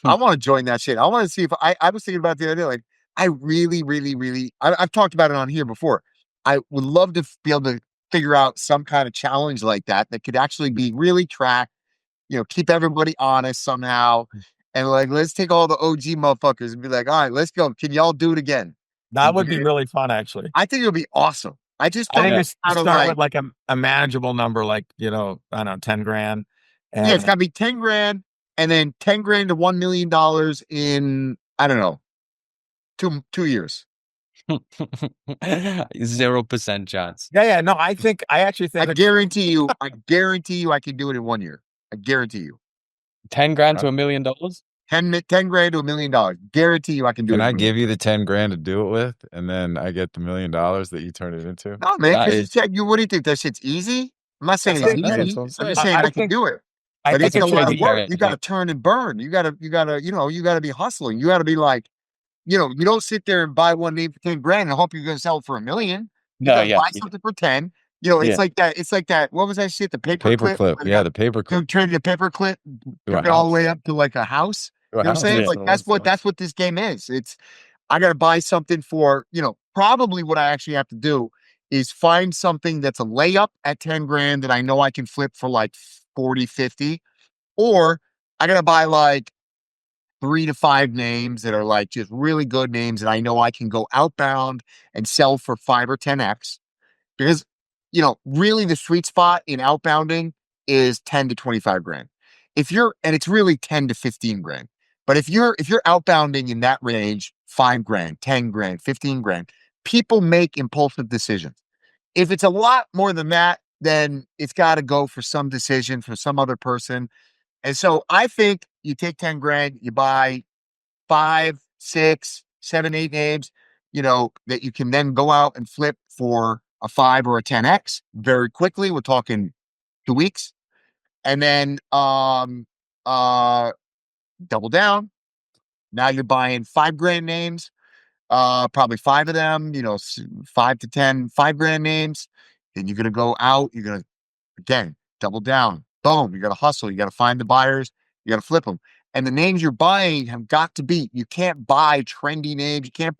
I want to join that shit. I want to see if I was thinking about the other day, like, I really, really, really, I've talked about it on here before. I would love to be able to figure out some kind of challenge like that could actually be really tracked, keep everybody honest somehow. And like, let's take all the OG motherfuckers and be like, all right, let's go. Can y'all do it again? That would be really fun, actually. I think it would be awesome. I think it's start with like a manageable number, like, I don't know, 10 grand. And it's got to be 10 grand and then 10 grand to $1 million in, I don't know, two years. 0% chance. Yeah. No, I actually think I guarantee you I can do it in 1 year. I guarantee you. 10 grand to $1 million? 10 grand to $1 million. Guarantee you I can do it. Can I give you the 10 grand to do it with? And then I get the $1 million that you turn it into? No, man. What do you think? That shit's easy? I'm not saying it's easy. I'm just saying I can do it. But it's a lot of work. You got to turn and burn. You got to be hustling. You got to be like, you don't sit there and buy one name for 10 grand and hope you're going to sell it for $1 million. You No, got to yeah. buy something for 10. It's Yeah. like that. It's like that. What was that shit? The Paperclip. Yeah, the paperclip. Traded a paperclip, To a took it all the house. way up to like a house. To a You know what I'm house, saying? yeah. Like that's what this game is. I got to buy something for, probably what I actually have to do is find something that's a layup at 10 grand that I know I can flip for like 40, 50, or I got to buy like 3 to 5 names that are like just really good names and I know I can go outbound and sell for 5 or 10x, because really the sweet spot in outbounding is 10 to 25 grand. And it's really 10 to 15 grand. But if you're outbounding in that range, 5 grand, 10 grand, 15 grand, people make impulsive decisions. If it's a lot more than that, then it's got to go for some decision for some other person. And so I think you take 10 grand, you buy 5, 6, 7, 8 names, that you can then go out and flip for a 5 or a 10x very quickly. We're talking 2 weeks. And then double down. Now you're buying 5 grand names, probably 5 of them, 5 to 10 5 grand names. Then you're going to go out, you're going to, again, double down. Boom, you got to hustle, you got to find the buyers, you got to flip them. And the names you're buying have got to be, you can't buy trendy names. You got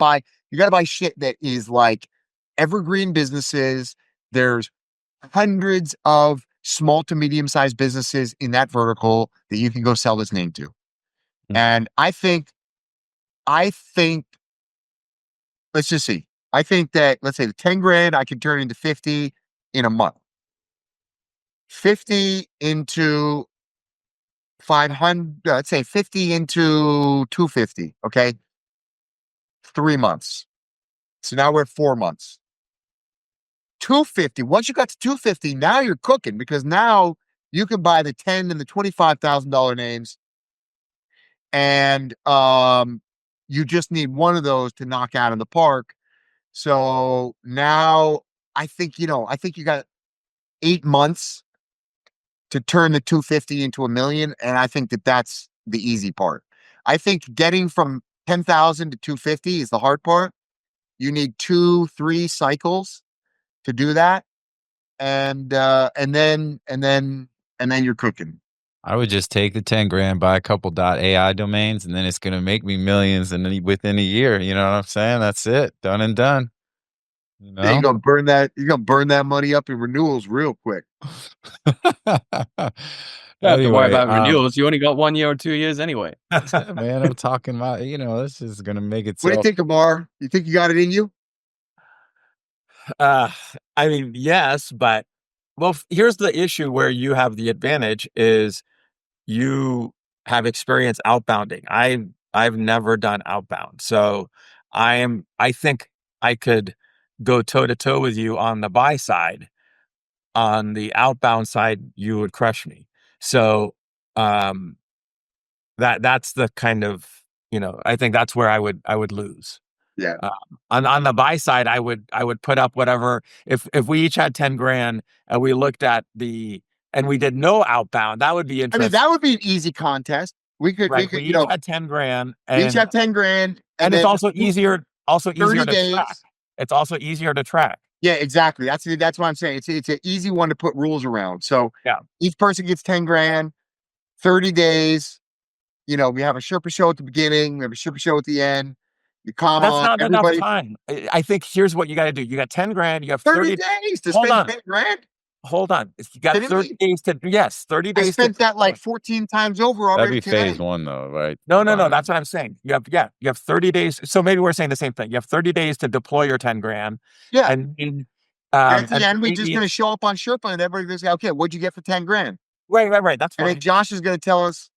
to buy shit that is like evergreen businesses. There's hundreds of small to medium-sized businesses in that vertical that you can go sell this name to. And I think, let's just see. I think that, let's say the 10 grand, I can turn into 50 in a month. 50 into 500, let's say 50 into 250. Okay. 3 months. So now we're at 4 months. 250. Once you got to 250, now you're cooking, because now you can buy the $10,000 and the $25,000 names. And you just need one of those to knock out of the park. So now I think you got 8 months to turn the 250 into $1 million. And I think that's the easy part. I think getting from 10,000 to 250 is the hard part. You need 2-3 cycles to do that. And then you're cooking. I would just take the 10 grand, buy a couple .ai domains, and then it's going to make me millions. And then within a year, you know what I'm saying? That's it. Done and done. Then you're gonna burn that money up in renewals real quick. Don't have to worry about renewals. You only got 1 year or 2 years anyway. Man, I'm talking about, this is going to make it. What do you think, Ammar? You think you got it in you? I mean, yes, but here's the issue where you have the advantage is you have experience outbounding. I've never done outbound. So I think I could go toe to toe with you on the buy side. On the outbound side, you would crush me. So that's the kind of, I think that's where I would lose. Yeah. On the buy side, I would put up whatever, if we each had 10 grand and we looked at and we did no outbound, that would be interesting. I mean, that would be an easy contest. We could each had 10 grand. We each have 10 grand. And it's also easier to track. It's also easier to track. Yeah, exactly. That's what I'm saying. It's an easy one to put rules around. So each person gets 10 grand, 30 days. We have a Sherpa show at the beginning. We have a Sherpa show at the end. You come That's on, not everybody. enough time. I think here's what you got to do. You got 10 grand. You have 30 days to spend 10 grand. Hold on. You got 30 days to, 30 days. I spent that like 14 times over already. That'd be phase 1 though, right? No. That's what I'm saying. You have 30 days. So maybe we're saying the same thing. You have 30 days to deploy your 10 grand. Yeah. And at the end, we're just going to show up on Sherpa and everybody's going to say, okay, what'd you get for 10 grand? Right. That's fine. And then Josh is going to tell us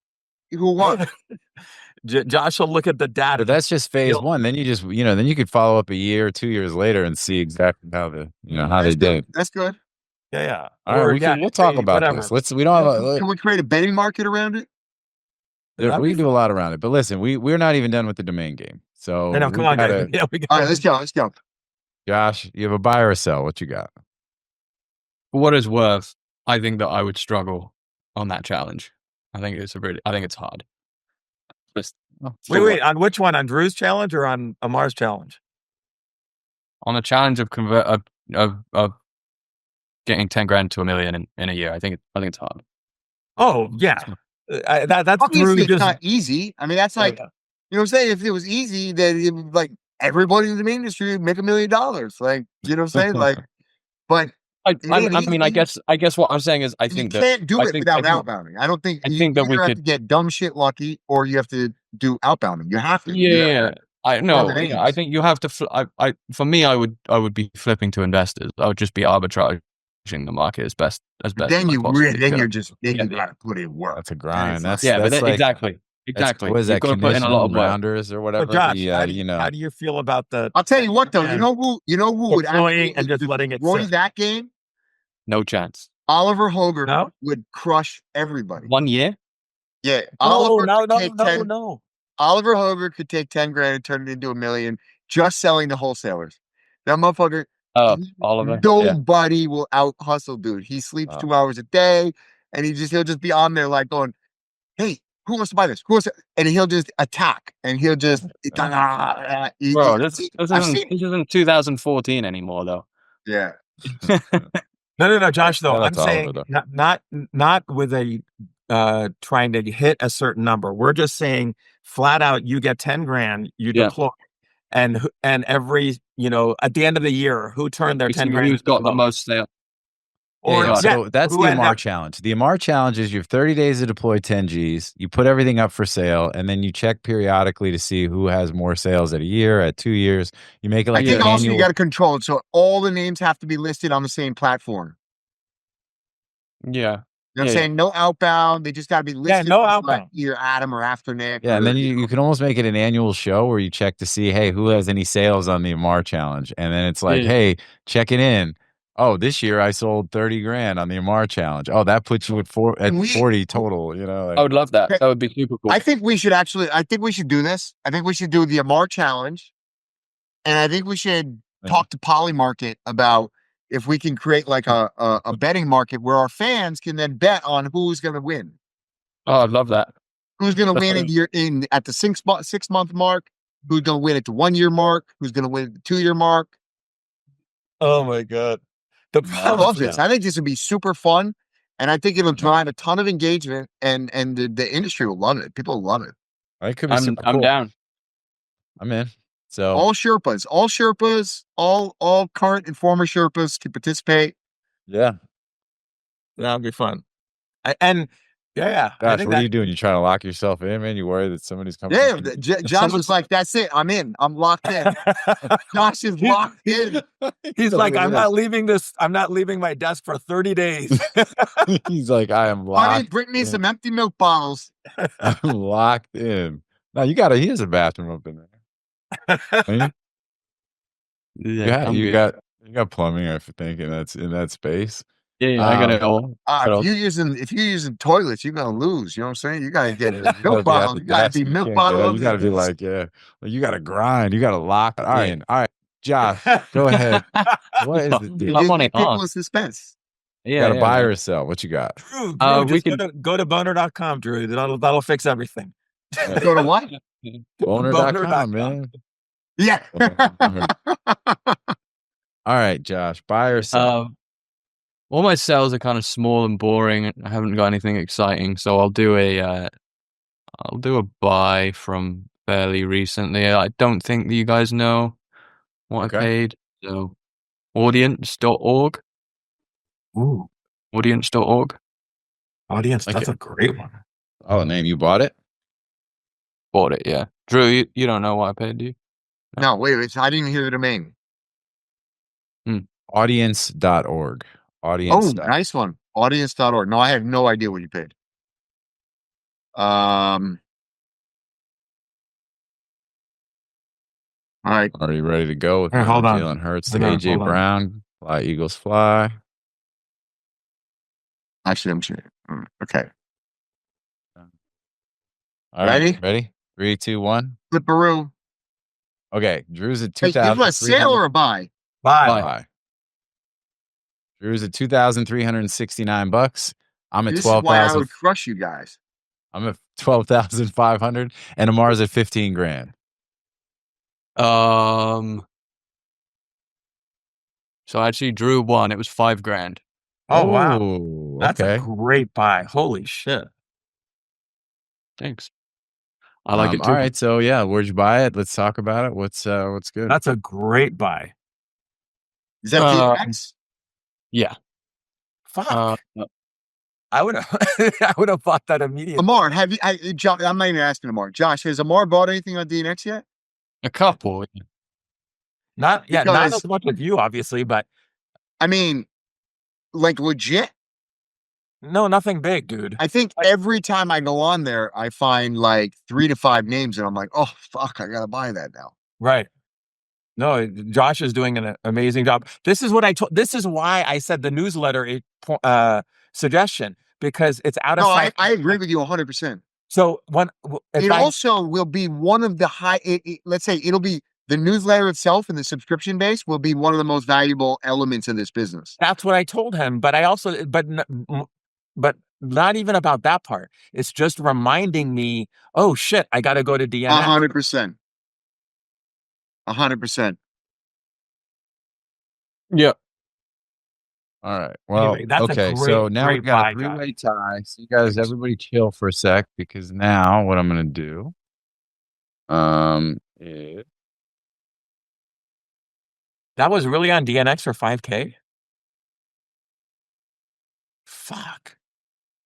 who won. Josh will look at the data. But that's just phase 1. Then you just, then you could follow up a year or 2 years later and see exactly how they did. That's good. Yeah. All right, we'll talk about this. We don't have can we create a betting market around it? We can do a lot around it. But listen, we're not even done with the domain game. So come on, guys. All right, let's go. Josh, you have a buy or a sell. What you got? For what it's worth, I think that I would struggle on that challenge. I think it's hard. Wait. On which one? On Drew's challenge or on Ammar's challenge? On a challenge of of getting 10 grand to $1 million in a year. I think it's hard. Oh yeah, that's obviously Drew it's not easy. I mean, that's like, you know what I'm saying? If it was easy, then it would, like, everybody in the domain industry would make $1 million. Like, you know what I'm saying? Like, but I mean, I guess what I'm saying is, I think you can't do it without outbounding. I don't think. I think that we have could to get dumb shit lucky, or you have to do outbounding. You have to. Yeah, I know. Other names. I think you have to. For me, I would be flipping to investors. I would just be arbitraging the market as best. Then as you possibly really, then could. you're just you gotta put in work. That's a grind. That's but like, exactly. What is that? You've got to put in a lot of work. Rounders or whatever. But Josh, you know. how do you feel about the? I'll tell you what, though. You know who would actually and just letting it destroy sit? that game? No chance. Oliver Hoger No? would crush everybody. 1 year? Yeah. No. Oliver Hoger could take 10 grand and turn it into $1 million just selling to wholesalers. That motherfucker. Oliver. Nobody will out hustle, dude. He sleeps 2 hours a day, and he'll just be on there like going, "Hey, who wants to buy this? Who wants to?" And he'll just attack, and he'll just. Bro, this isn't 2014 anymore, though. Yeah. No, Josh. Though Yeah, I'm that's saying Oliver, not with a trying to hit a certain number. We're just saying flat out, you get 10 grand, you deploy, and every at the end of the year, who turned their 10 grand? Who's got the most sale? So that's the Ammar challenge. The Ammar challenge is you have 30 days to deploy 10 Gs. You put everything up for sale, and then you check periodically to see who has more sales at a year, at 2 years. You make it like I think an also annual. you got to control it, so all the names have to be listed on the same platform. Yeah. You know what I'm saying? No outbound. They just got to be listed. no outbound. Either Adam or after Nick. Yeah, and then you can almost make it an annual show where you check to see, hey, who has any sales on the Ammar challenge? And then it's like, hey, check it in. Oh, this year I sold 30 grand on the Ammar challenge. Oh, that puts you at 40 total. I would love that. That would be super cool. I think we should do this. I think we should do the Ammar challenge. And I think we should talk to Polymarket about if we can create like a betting market where our fans can then bet on who's going to win. Oh, I'd love that. Who's going to win at the 6 month mark? Who's going to win at the 1 year mark? Who's going to win at the 2 year mark? Oh my God. I love this. I think this would be super fun. And I think it'll drive a ton of engagement and the industry will love it. People will love it. It could be super cool. I'm down. I'm in. So all Sherpas, all current and former Sherpas can participate. Yeah. That'll be fun. Gosh, what are you doing? You trying to lock yourself in, man? You worry that somebody's coming? Yeah, Josh was like, "That's it. I'm in. I'm locked in." Josh is locked in. He's like, "I'm not leaving this. I'm not leaving my desk for 30 days." He's like, "I am locked. Honey, bring me some empty milk bottles." I'm locked in. No, he has a bathroom up in there. You got plumbing, I think, in that space. Yeah, I got it all. If you're using toilets, you're gonna lose. You know what I'm saying? You gotta get milk bottle. You gotta be milk bottle. You gotta be like, you gotta grind. You gotta lock. All right, Josh, go ahead. What is it? I'm on it. People in suspense. You gotta buy or sell. What you got? Drew, we can go to boner.com, Drew. That'll fix everything. Go to what? Boner.com, man. Yeah. All right, Josh, buy or sell. All my sales are kind of small and boring. I haven't got anything exciting, so I'll do a buy from fairly recently. I don't think that you guys know what I paid. So, audience.org. Ooh, audience.org. Audience, that's a great one. Oh, name, you bought it? Bought it, yeah. Drew, you don't know what I paid, do you? No, wait, I didn't even hear the domain. Audience.org. Oh, nice one. Audience.org. No, I have no idea what you paid. All right. Are you ready to go with hold on. Jalen Hurts to AJ Brown? Fly, Eagles, fly. Actually, I'm sure. Okay. All right. Ready? 3, 2, 1. Flipperoo. Okay. Drew's at 2,000. Give a sale or a buy? Buy. Drew's at $2,369. I'm at 12,000. This is why I would crush you guys. I'm at 12,500, and Ammar's at 15 grand. So actually Drew won. It was 5 grand. Oh, wow. That's a okay. great buy. Holy shit. Thanks. I like it too. All right, so yeah, where'd you buy it? Let's talk about it. What's good? That's a great buy. Is that DNX? Yeah. Fuck. I would have bought that immediately. Ammar, have you? I'm not even asking Ammar. Josh, has Ammar bought anything on DNX yet? A couple. Not Because- as much as you, obviously, but I mean, like legit. no, nothing big, dude. I think every time I go on there, I find like 3 to 5 names, and I'm like, oh fuck, I gotta buy that now. Right. No, Josh is doing an amazing job. This is what I told. This is why I said the newsletter suggestion, because it's out of No, sight. I agree with you 100%. So It also will be one of the high. Let's say it'll be the newsletter itself and the subscription base will be one of the most valuable elements of this business. that's what I told him. But I also, but not even about that part. It's just reminding me, oh shit, I got to go to DNX. 100%. 100%. Yeah. All right. Well, Anyway, that's a okay. great, So now great we've got buy, a three-way tie. So you guys, everybody chill for a sec, because now what I'm going to do is that was really on DNX for 5K. Fuck.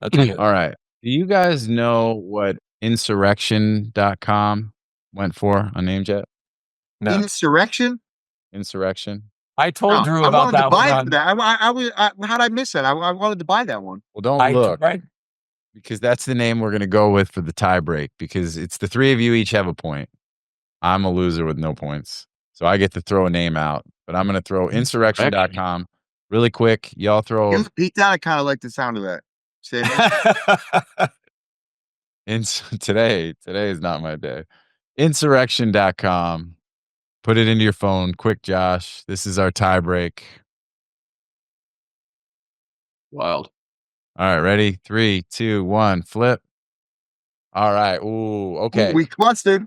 That's good. all right. Do you guys know what Insurrection.com went for on NameJet? No, Insurrection? Insurrection. I told Drew I about wanted to that buy one. that. How'd I miss that? I wanted to buy that one. Well, don't look, Right? because that's the name we're going to go with for the tie break, because it's the three of you each have a point. I'm a loser with no points. So I get to throw a name out, but I'm going to throw Insurrection.com really quick. Y'all throw. You beat that. I kind of like the sound of that. Say it. Today is not my day. Insurrection.com. Put it into your phone. Quick, Josh. This is our tie break. Wild. All right, ready? 3, 2, 1, flip. All right. Ooh, okay. We clustered.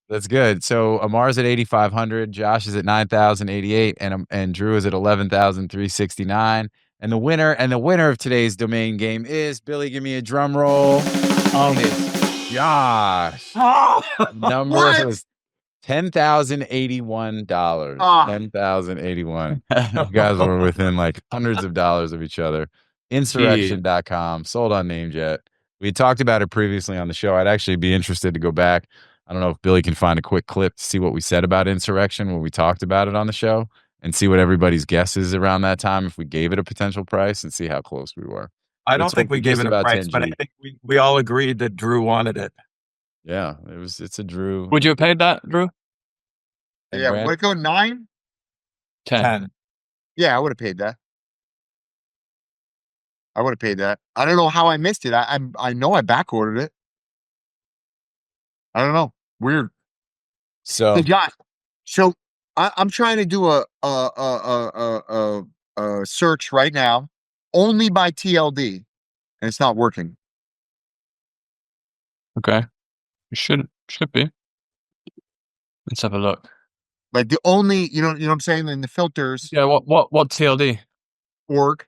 That's good. So Ammar's at 8,500, Josh is at 9,088, and Drew is at 11,369. And the winner of today's domain game is, Billy, give me a drum roll. It's Josh. Number is $10,081. $10,081. You guys were within like hundreds of dollars of each other. Insurrection.com, sold on NameJet. We talked about it previously on the show. I'd actually be interested to go back. I don't know if Billy can find a quick clip to see what we said about Insurrection when we talked about it on the show, and see what everybody's guess is around that time, if we gave it a potential price, and see how close we were. I don't think we gave it a price, but I think we all agreed that Drew wanted it. Yeah, it's a Drew. Would you have paid that, Drew? Yeah, would it go 9? 10. Yeah, I would have paid that. I don't know how I missed it. I know I back ordered it. I don't know. Weird. So, Hey, Josh, so I'm trying to do a search right now, only by TLD, and it's not working. Okay. It should be. Let's have a look. Like the only, you know what I'm saying, in the filters. Yeah, what TLD? Org.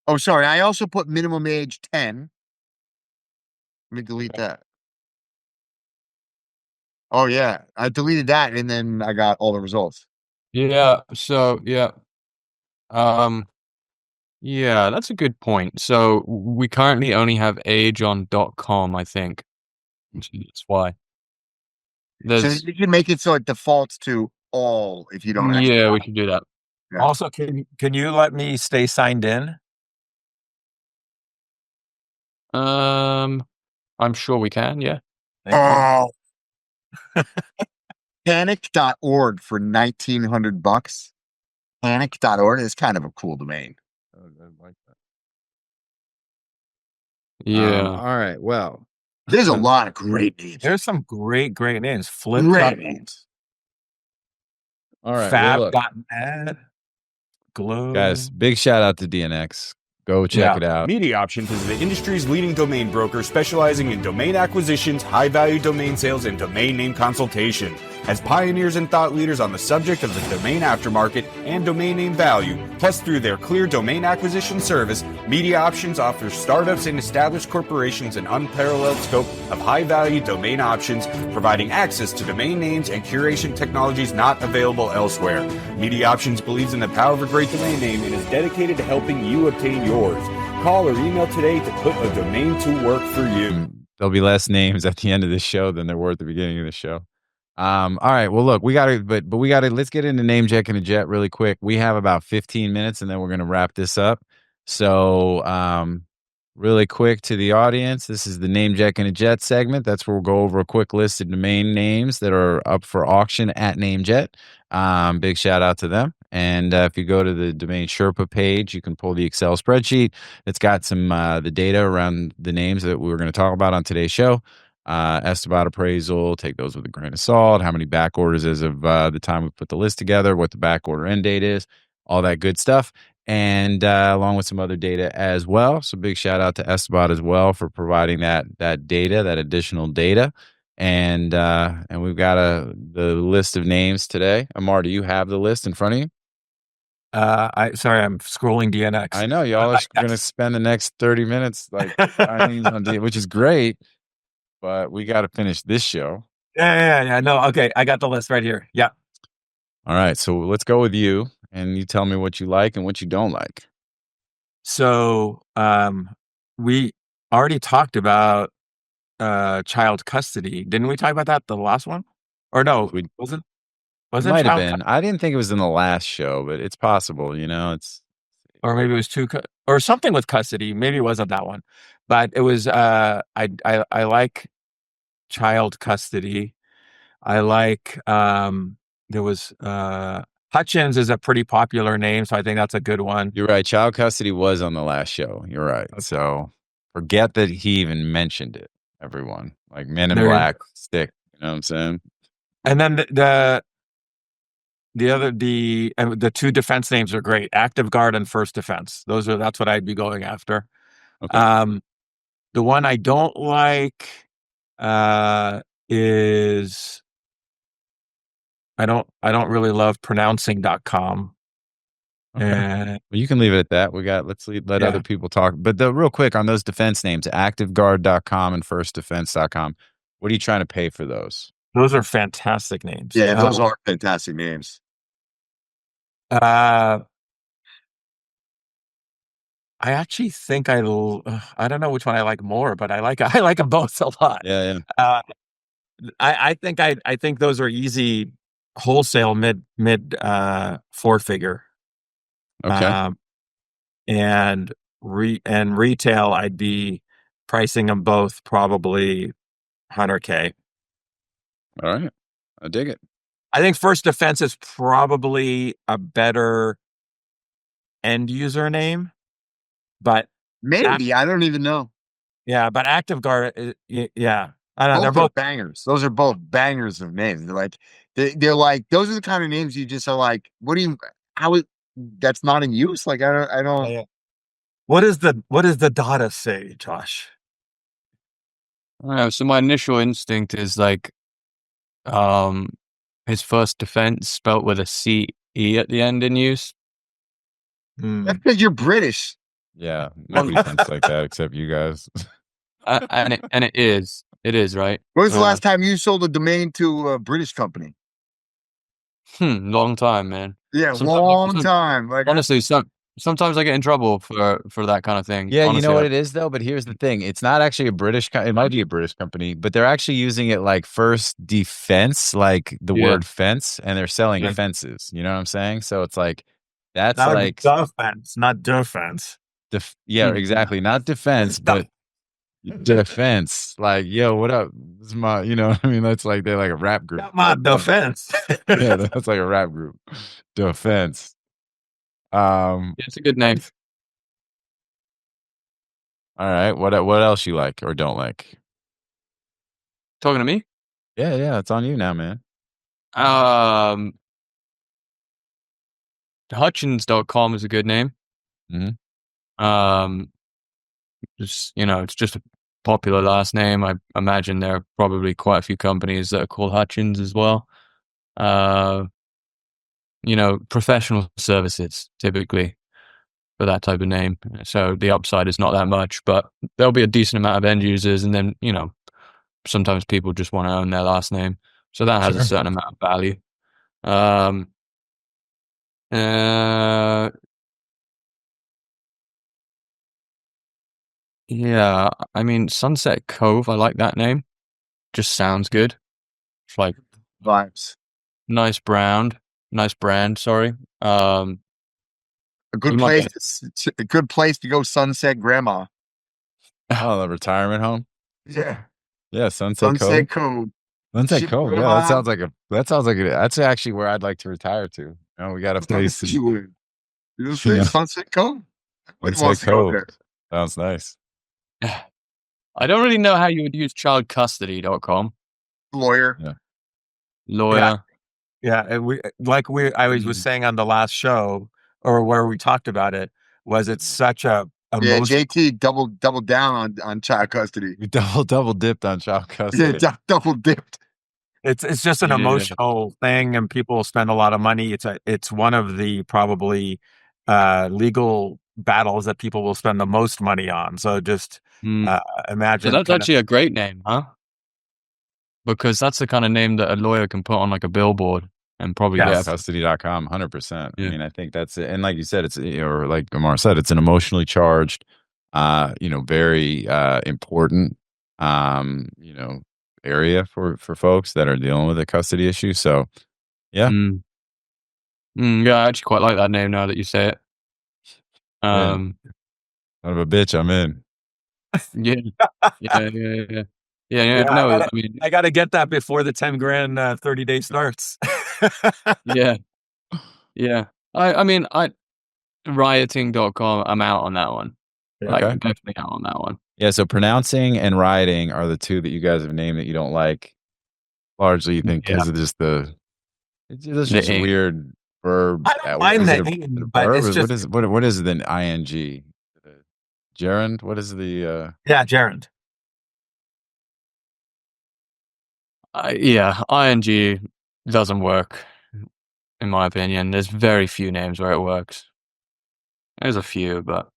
Oh, sorry. I also put minimum age 10. Let me delete that. Oh yeah, I deleted that, and then I got all the results. Yeah. So yeah. Yeah, that's a good point. So we currently only have age on .com, I think. That's why. So you can make it so it defaults to all if you don't. Yeah, we can do that. Yeah. Also, can you let me stay signed in? I'm sure we can. Yeah. Oh. Panic.org for $1,900. Panic.org is kind of a cool domain. I like that. Yeah. All right. Well, There's a lot of great names. There's some great names. Flip. Great names. all right. Well, look, Fab.net. Glow. guys, big shout out to DNX. Go check it out. MediaOptions is the industry's leading domain broker specializing in domain acquisitions, high-value domain sales, and domain name consultation. As pioneers and thought leaders on the subject of the domain aftermarket and domain name value, plus through their clear domain acquisition service, MediaOptions offers startups and established corporations an unparalleled scope of high-value domain options, providing access to domain names and curation technologies not available elsewhere. MediaOptions believes in the power of a great domain name and is dedicated to helping you obtain yours. Call or email today to put a domain to work for you. There'll be less names at the end of the show than there were at the beginning of the show. All right. Well, look, let's get into NameJetGonnaJet really quick. We have about 15 minutes and then we're going to wrap this up. So, really quick to the audience, this is the NameJetGonnaJet segment. That's where we'll go over a quick list of domain names that are up for auction at NameJet. Big shout out to them. And if you go to the DomainSherpa page, you can pull the Excel spreadsheet. It's got some the data around the names that we were going to talk about on today's show. Estimated appraisal, take those with a grain of salt. How many back orders as of the time we put the list together, what the back order end date is, all that good stuff. And along with some other data as well. So big shout out to Esteban as well for providing that data, that additional data. And we've got the list of names today. Ammar, do you have the list in front of you? Sorry, I'm scrolling DNX. I know y'all are going to spend the next 30 minutes like on which is great, but we got to finish this show. Yeah. No, okay, I got the list right here. Yeah. All right, so let's go with you, and you tell me what you like and what you don't like. So, we already talked about child custody. Didn't we talk about that the last one? Or no, wasn't it might have been. I didn't think it was in the last show, but it's possible, it's or maybe it was or something with custody. Maybe it wasn't that one. But it was I like child custody. I like there was Hutchins is a pretty popular name, so I think that's a good one. You're right. Child custody was on the last show. You're right. Okay. So forget that he even mentioned it, everyone. Like Men in Black, stick. You know what I'm saying? And then the two defense names are great. ActiveGuard and FirstDefense. That's what I'd be going after. Okay. The one I don't like is I don't really love pronouncing.com. Okay. Well, you can leave it at that. Let other people talk. But real quick on those defense names, ActiveGuard.com and FirstDefense.com. What are you trying to pay for those? Those are fantastic names. Yeah, those are fantastic names. I actually think I don't know which one I like more, but I like them both a lot. Yeah. I think those are easy wholesale mid 4-figure. Okay. And retail, I'd be pricing them both probably $100K. All right, I dig it. I think FirstDefense is probably a better end user name, but maybe I don't even know. Yeah, but ActiveGuard, yeah, I don't know. They're both bangers. Those are both bangers of names. They're like those are the kind of names you just are like, that's not in use. Like I don't. Yeah. What does the data say, Josh? I don't know. So my initial instinct is like, his FirstDefense spelt with a CE at the end in use. That's because you're British. Yeah, nobody thinks like that except you guys. And it is right. When was the last time you sold a domain to a British company? Long time, man. Yeah, long time. Like honestly, sometimes I get in trouble for that kind of thing. Yeah, honestly. You know what it is though. But here's the thing: it's not actually a British. It might be a British company, but they're actually using it like FirstDefense, like the word fence, and they're selling fences. You know what I'm saying? So it's like that's that like defense, not defense. Exactly, not defense, but defense. Like, yo, what up? This is my, you know what I mean? That's like they're like a rap group. Got my defense. Yeah, that's like a rap group. Defense. It's a good name. All right. What else you like or don't like? Talking to me? Yeah, it's on you now, man. Hutchins.com is a good name. Mm-hmm. Just, it's just a popular last name. I imagine there are probably quite a few companies that are called Hutchins as well. Professional services typically for that type of name. So the upside is not that much, but there'll be a decent amount of end users, and then sometimes people just want to own their last name, so that has a certain amount of value. Yeah, I mean, SunsetCove, I like that name. Just sounds good. It's like Vibes. nice brand, sorry. A good place. A good place to go. Sunset Grandma. Oh, the retirement home. Yeah. Yeah, Sunset Cove. Sunset Cove. Yeah, that sounds like that's actually where I'd like to retire to. We got a place. You say Sunset Cove? Sunset Cove. Sounds nice. I don't really know how you would use childcustody.com. Lawyer. Yeah. Lawyer. Yeah. And I was saying on the last show, or where we talked about it, was it's such a JT doubled down on child custody. We double dipped on child custody. Yeah, double dipped. It's just an emotional thing, and people spend a lot of money. It's one of the probably legal battles that people will spend the most money on. So just imagine. So that's actually a great name, huh? Because that's the kind of name that a lawyer can put on like a billboard and probably get custody.com 100%. Yeah. I mean, I think that's it. And like you said, or like Ammar said, it's an emotionally charged, very important, area for folks that are dealing with a custody issue. So, yeah. Yeah, I actually quite like that name now that you say it. Son of a bitch, I'm in. Yeah. No, I got to get that before the 10 grand 30 day starts. Yeah. I mean, rioting.com, I'm out on that one. Okay. Definitely out on that one. Yeah, so pronouncing and rioting are the two that you guys have named that you don't like. Largely, you think because of just it's just a weird verb. I don't mind that name, but it's just what is it then? ing, gerund. What is the? Gerund. ing doesn't work, in my opinion. There's very few names where it works. There's a few, but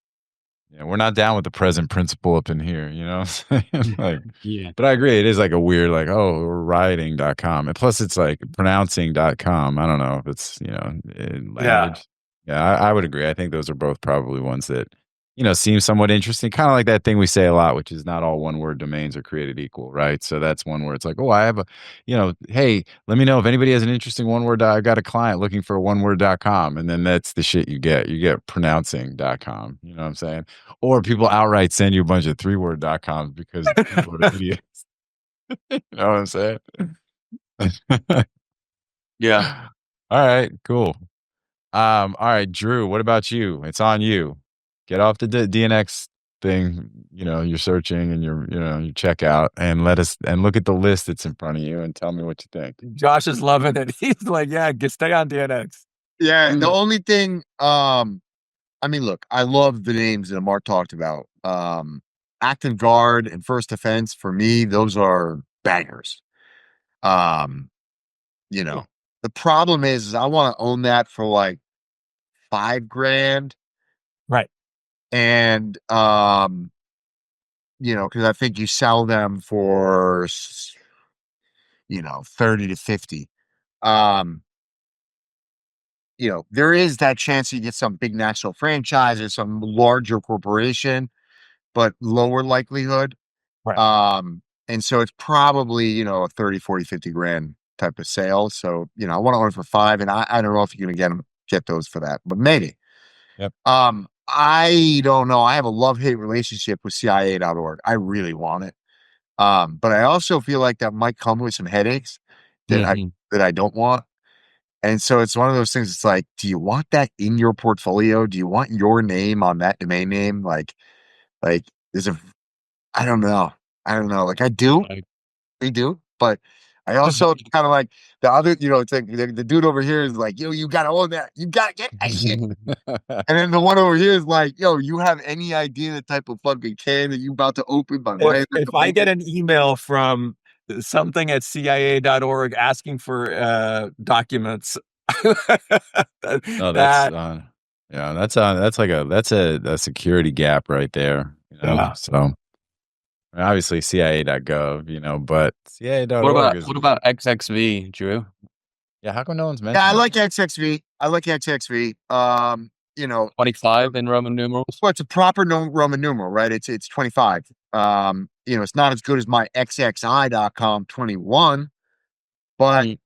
yeah, we're not down with the present principle up in here, you know what I'm saying? Like, yeah. But I agree, it is like a weird, like, we're rioting.com. And plus it's like pronouncing.com. I don't know if it's, in language. Yeah, I would agree. I think those are both probably ones that, seem somewhat interesting. Kind of like that thing we say a lot, which is not all one-word domains are created equal, right? So that's one where it's like, I have hey, let me know if anybody has an interesting one-word. I got a client looking for a one-word.com. And then that's the shit you get. You get pronouncing.com. You know what I'm saying? Or people outright send you a bunch of three-word.coms because people are idiots. You know what I'm saying? Yeah. All right, cool. All right, Drew, what about you? It's on you. Get off the DNX thing, you're searching and you check out and look at the list that's in front of you and tell me what you think. Josh is loving it. He's like, stay on DNX. Yeah. The only thing, look, I love the names that Ammar talked about. ActiveGuard and FirstDefense, for me, those are bangers. The problem is I want to own that for like $5,000. Right. And, because I think you sell them for, 30 to 50. There is that chance you get some big national franchise or some larger corporation, but lower likelihood. Right. And so it's probably, a 30, 40, 50 grand type of sale. So, I want to own it for $5,000, and I don't know if you're going to get those for that, but maybe. Yep. I don't know. I have a love-hate relationship with CIA.org. I really want it. But I also feel like that might come with some headaches that I don't want. And so it's one of those things. It's like, do you want that in your portfolio? Do you want your name on that domain name? Like I don't know. Like I do, but I also kind of like the other, it's like the dude over here is like, yo, you gotta own that. You gotta get that shit. And then the one over here is like, yo, you have any idea the type of fucking can that you about to open by way If I get an email from something at CIA.org asking for documents, No, that's that's like a security gap right there. Yeah. So obviously CIA.gov, but CIA.org What about XXV, Drew? Yeah, how come no one's mentioned? Yeah, I like XXV. I like XXV. 25 in Roman numerals. Well, it's a proper Roman numeral, right? It's 25. It's not as good as my XXI.com 21, but they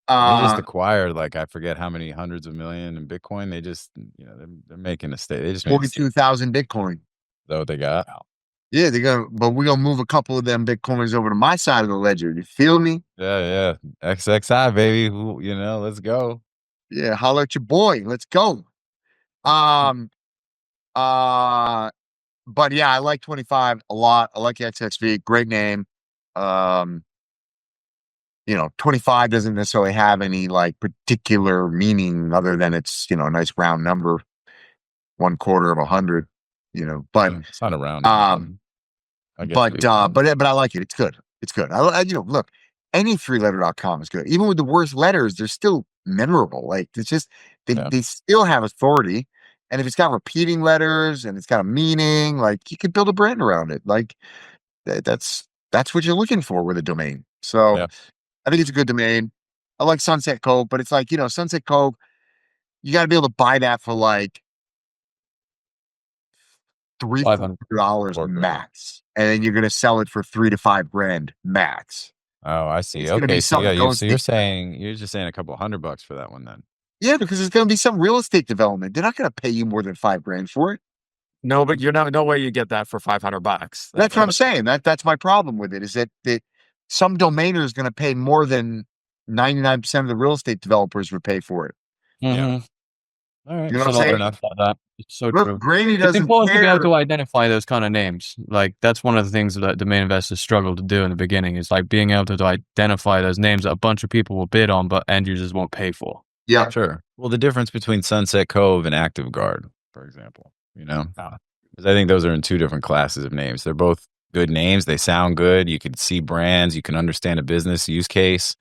just acquired I forget how many hundreds of million in Bitcoin. They just they're making a state. They just 42,000 Bitcoin. Is that what they got? Yeah, but we're gonna move a couple of them Bitcoins over to my side of the ledger. You feel me? Yeah. XXI, baby. Let's go. Yeah, holler at your boy. Let's go. But yeah, I like 25 a lot. I like XXV. Great name. 25 doesn't necessarily have any particular meaning other than it's, a nice round number, 1/4 of 100, but it's not a round. but I like it. It's good. It's good. Look, any 3-letter.com is good. Even with the worst letters, they're still memorable. It's just, they still have authority. And if it's got repeating letters and it's got a meaning, you could build a brand around it. That's what you're looking for with a domain. So I think it's a good domain. I like SunsetCove, but it's SunsetCove, you got to be able to buy that for $300 max. And then you're going to sell it for $3,000 to $5,000 max. Oh, I see. It's Okay. So you're just saying a couple $100 for that one then. Yeah, because it's going to be some real estate development. They're not going to pay you more than $5,000 for it. No, but no way you get that for $500. That's what I'm saying. That's my problem with it, is that some domainer is going to pay more than 99% of the real estate developers would pay for it. Mm-hmm. All right. You know what I'm saying? Enough about that. It's so Look, true. Grady It's doesn't important to be care. able to identify those kind of names. That's one of the things that domain investors struggle to do in the beginning, is being able to identify those names that a bunch of people will bid on, but end users won't pay for. Yeah, sure. Well, the difference between SunsetCove and ActiveGuard, for example, because I think those are in two different classes of names. They're both good names. They sound good. You can see brands. You can understand a business use case.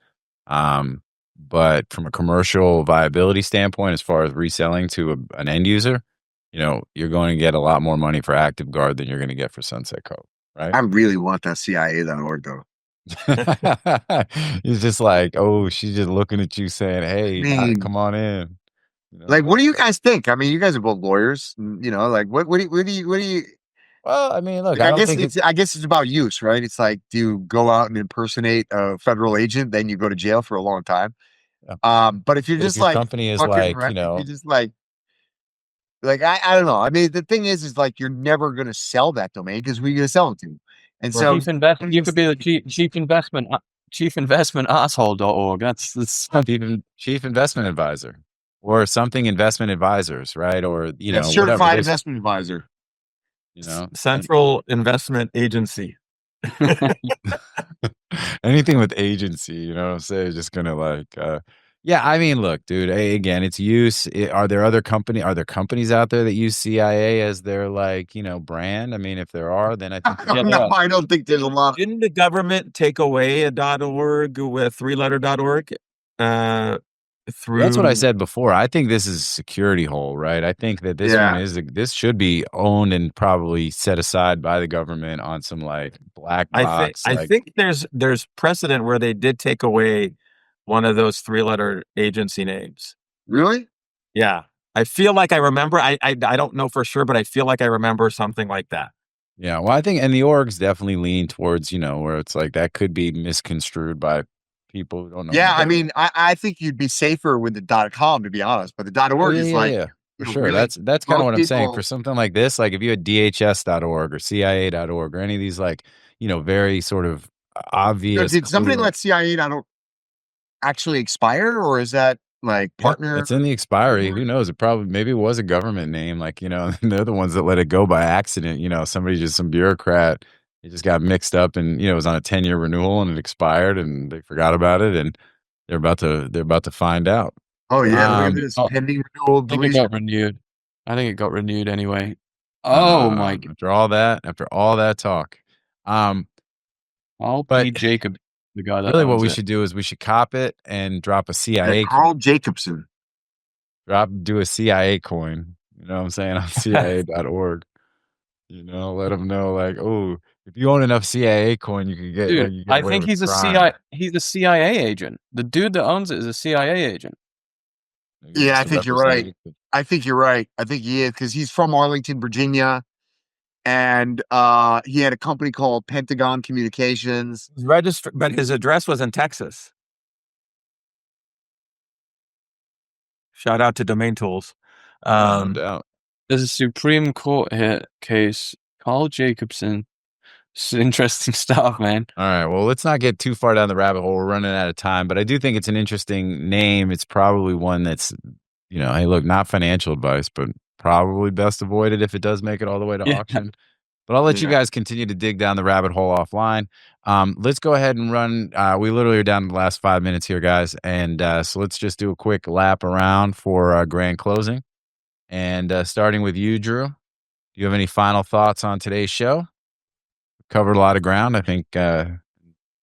But from a commercial viability standpoint, as far as reselling to an end user, you're going to get a lot more money for ActiveGuard than you're going to get for SunsetCove, right? I really want that CIA.org though. He's just she's just looking at you saying, hey, come on in. What do you guys think? I mean, you guys are both lawyers. What do you? Well, I mean, look, I guess it's about use, right? It's do you go out and impersonate a federal agent, then you go to jail for a long time. Yeah. But if you're just your company is you're just I don't know. I mean, the thing is you're never going to sell that domain, because we're going to sell it to. And so you could be the chief investment asshole.org. That's chief investment advisor or something investment advisors, right? Or certified investment advisor. Central Investment Agency. Anything with agency, I'm saying, just gonna I mean, look, dude, again, it's use. Are there companies out there that use CIA as their brand? I mean, if there are, then I think no, I don't think there's a lot. Didn't the government take away a .org with 3-letter.org? That's what I said before. I think this is a security hole, right? I think that this should be owned and probably set aside by the government on some black box. I think there's precedent where they did take away one of those 3-letter agency names. Really? Yeah. I feel like I remember. I don't know for sure, but I feel like I remember something like that. Yeah. Well, I think, and the orgs definitely lean towards, where it's that could be misconstrued by people who don't know. Yeah, I mean, I think you'd be safer with the .com, to be honest, but the .org is for sure. Really, that's kind of what I'm saying. For something like this, if you had DHS.org or CIA.org or any of these very sort of obvious. Did something like CIA.org actually expire, or is that partner? It's in the expiry. Who knows? Maybe it was a government name, they're the ones that let it go by accident. Somebody, just some bureaucrat it just got mixed up, and it was on a 10-year renewal, and it expired, and they forgot about it, and they're about to find out. Oh yeah, look at Um, this oh, pending renewal I think it deletion. got renewed. I think it got renewed anyway. Oh my god! After all that talk, I'll but be Jacob, the guy that really, what owns we it. should do is we should cop it and drop a CIA. Carl Jacobson. Do a CIA coin. You know what I'm saying, on CIA.org. Let them know, like, oh, if you own enough CIA coin, you can get. Dude, you get I away think with he's a crime. CIA agent. The dude that owns it is a CIA agent. Maybe Yeah, I it's a think you're right. representative. I think you're right. I think he is, because he's from Arlington, Virginia, and he had a company called Pentagon Communications. Registered, but his address was in Texas. Shout out to Domain Tools. No doubt. There's a Supreme Court case. Carl Jacobson. It's interesting stuff, man. All right. Well, let's not get too far down the rabbit hole. We're running out of time, but I do think it's an interesting name. It's probably one that's, hey, look, not financial advice, but probably best avoided if it does make it all the way to auction. But I'll let you guys continue to dig down the rabbit hole offline. Let's go ahead and run. We literally are down to the last 5 minutes here, guys. And so let's just do a quick lap around for grand closing. And starting with you, Drew, do you have any final thoughts on today's show? Covered a lot of ground. I think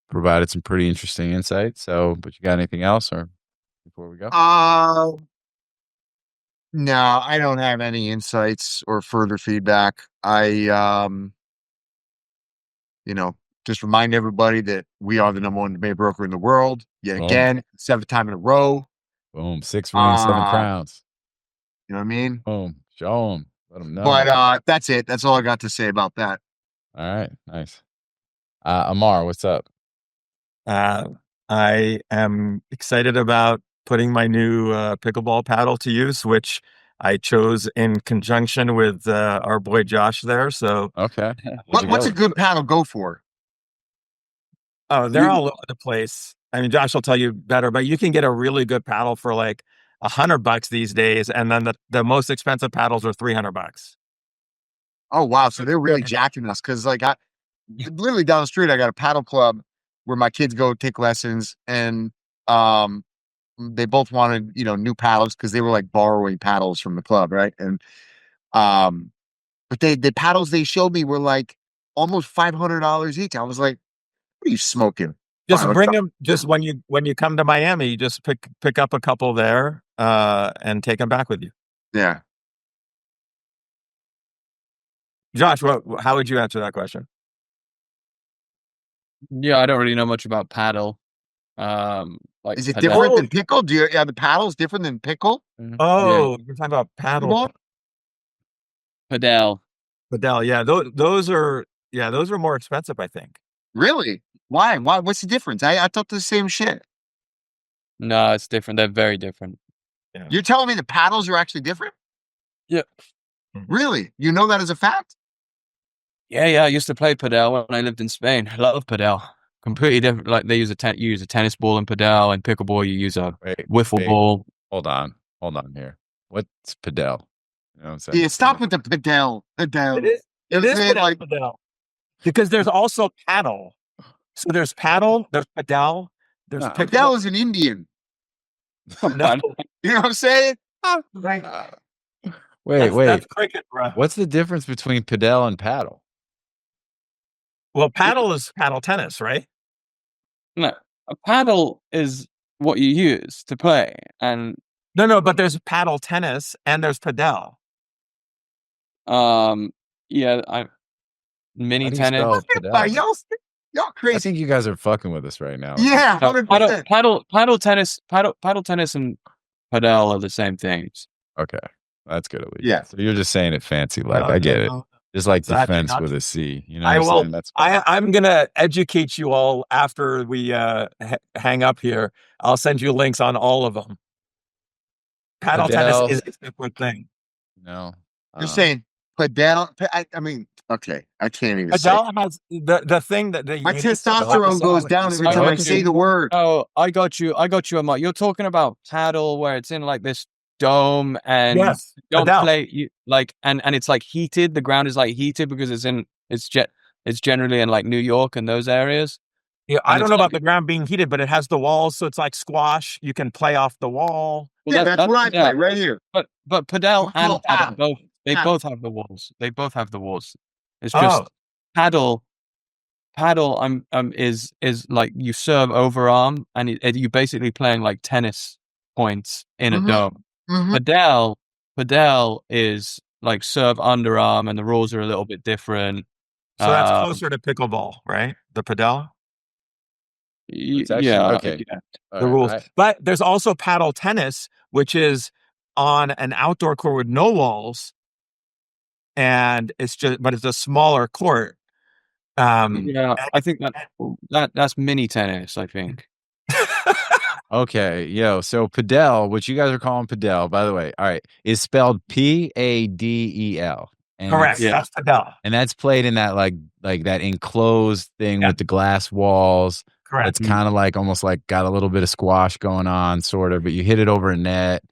provided some pretty interesting insight. So, but you got anything else, or before we go? No, I don't have any insights or further feedback. I just remind everybody that we are the #1 domain broker in the world. Yet again, 7th time in a row. Boom. 6 rings, 7 crowns. You know what I mean? Boom. Show them. Let them know. But that's it. That's all I got to say about that. All right. Nice. Ammar, what's up? I am excited about putting my new pickleball paddle to use, which I chose in conjunction with our boy Josh there. So Okay. What's a good paddle go for? Oh, they're all over the place. I mean, Josh will tell you better, but you can get a really good paddle for like $100 these days, and then the most expensive paddles are $300. Oh wow! So they're really jacking us, because like literally down the street, I got a paddle club where my kids go take lessons, and they both wanted new paddles, because they were like borrowing paddles from the club, right? And but the paddles they showed me were like almost $500 each. I was like, "What are you smoking?" Just bring them. Just when you come to Miami, you just pick up a couple there and take them back with you. Yeah. Josh, how would you answer that question? Yeah, I don't really know much about paddle. Like, is it paddle. different than pickle? The paddles different than pickle? Oh, you're talking about paddle. Padel. Padel, yeah. Those are more expensive, I think. Really? Why? What's the difference? I thought the same shit. No, it's different. They're very different. Yeah. You're telling me the paddles are actually different? Yeah. Really? You know that as a fact? Yeah. I used to play padel when I lived in Spain. I love padel. Completely different. Like, they use you use a tennis ball in padel, and pickleball you use a wiffle ball. Hold on here. What's padel? You know what I'm saying? Yeah, stop with the padel. Padel. It is padel. Because there's also paddle. So there's paddle, there's padel, there's pickleball. Padel is an Indian. No. You know what I'm saying? Wait. That's cricket, bro. What's the difference between padel and paddle? Well, paddle is paddle tennis, right? No, a paddle is what you use to play, and no, but there's paddle tennis and there's padel. Mini tennis. Y'all crazy. I think you guys are fucking with us right now. Yeah, 100%. Paddle tennis and padel are the same things. Okay, that's good at least. Yeah. So you're just saying it fancy, like I get it. Just like defense with a C. You know, I'm gonna educate you all after we hang up here. I'll send you links on all of them. Paddle tennis is a different thing. No, you're saying padel. I mean, okay, I can't even. Padel has the thing that my testosterone goes down every time I say the word. Oh, I got you, Ammar. You're talking about paddle where it's in like this dome, and don't play you like, and it's like heated. The ground is like heated because it's It's generally in like New York and those areas. Yeah, I And don't it's know about like- the ground being heated, but it has the walls, so it's like squash. You can play off the wall. Yeah, that's what I play right here. But Padel We and call paddle paddle. both Paddle. both have the walls. They both have the walls. It's just Oh, paddle is like you serve overarm and you basically playing like tennis points in a Mhm. dome. Mhm. Padel is like serve underarm and the rules are a little bit different. so that's closer to pickleball, right? The padel, It's actually Yeah, okay. yeah. All the right, rules. But there's also paddle tennis, which is on an outdoor court with no walls, and it's a smaller court. Yeah, I think that's mini tennis, I think. Okay, yo, so Padel, what you guys are calling Padel, by the way, all right, is spelled Padel. And Correct. Yeah. That's padel. and that's played in that like that enclosed thing Yeah. with the glass walls. Correct. It's kind of like almost like got a little bit of squash going on, sort of, but you hit it over a net,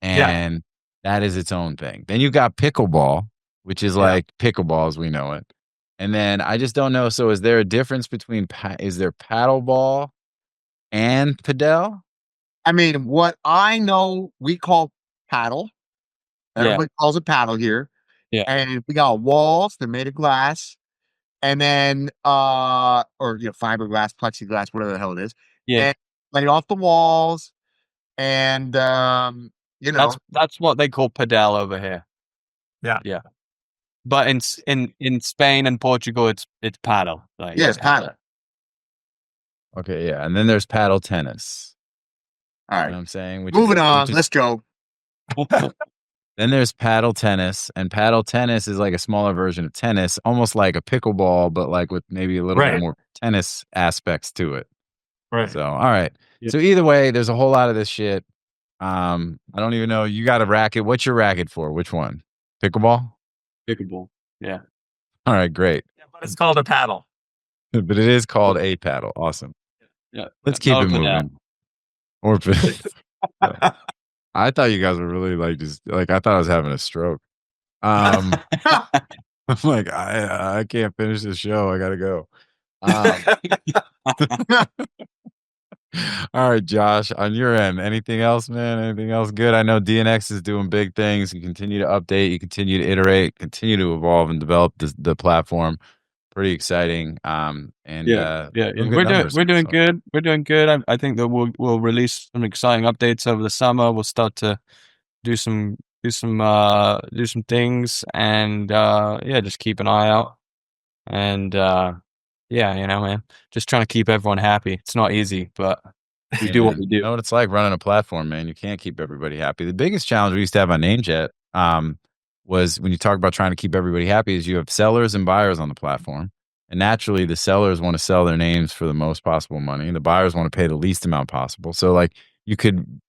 and that is its own thing. Then you got pickleball, which is like pickleball as we know it. And then I just don't know. So is there a difference between is there paddleball and padel? I mean, what I know, we call paddle. Everybody calls it paddle here. Yeah. And we got walls. They're made of glass. And then, or fiberglass, plexiglass, whatever the hell it is. Yeah. And lay it off the walls. And That's what they call padel over here. Yeah. Yeah. But in Spain and Portugal it's paddle. Like, it's paddle. Okay, yeah. And then there's paddle tennis. All You right. know what I'm saying? Moving on. Let's go. Then there's paddle tennis, and paddle tennis is like a smaller version of tennis, almost like a pickleball, but like with maybe a little bit more tennis aspects to it. Right. So, all right. Yeah. So either way, there's a whole lot of this shit. I don't even know. You got a racket. What's your racket for? Which one? Pickleball? Pickleball. Yeah. All right, great. Yeah, but it's called a paddle. But it is called a paddle. Awesome. Yeah. Let's keep Not it a padel. moving. Or I thought you guys were really like just like I thought I was having a stroke. I'm like I can't finish this show. I gotta go. All right, Josh, on your end, anything else, man? Anything else good? I know DNX is doing big things. You continue to update, you continue to iterate, continue to evolve and develop the platform. Pretty exciting. We're doing numbers, good. We're doing good. I think that we'll release some exciting updates over the summer. We'll start to do some things and just keep an eye out. And man, just trying to keep everyone happy. It's not easy, but we do what we do. You know what it's like running a platform, man. You can't keep everybody happy. The biggest challenge we used to have on NameJet was when you talk about trying to keep everybody happy is you have sellers and buyers on the platform. And naturally, the sellers want to sell their names for the most possible money. And the buyers want to pay the least amount possible. So like you could,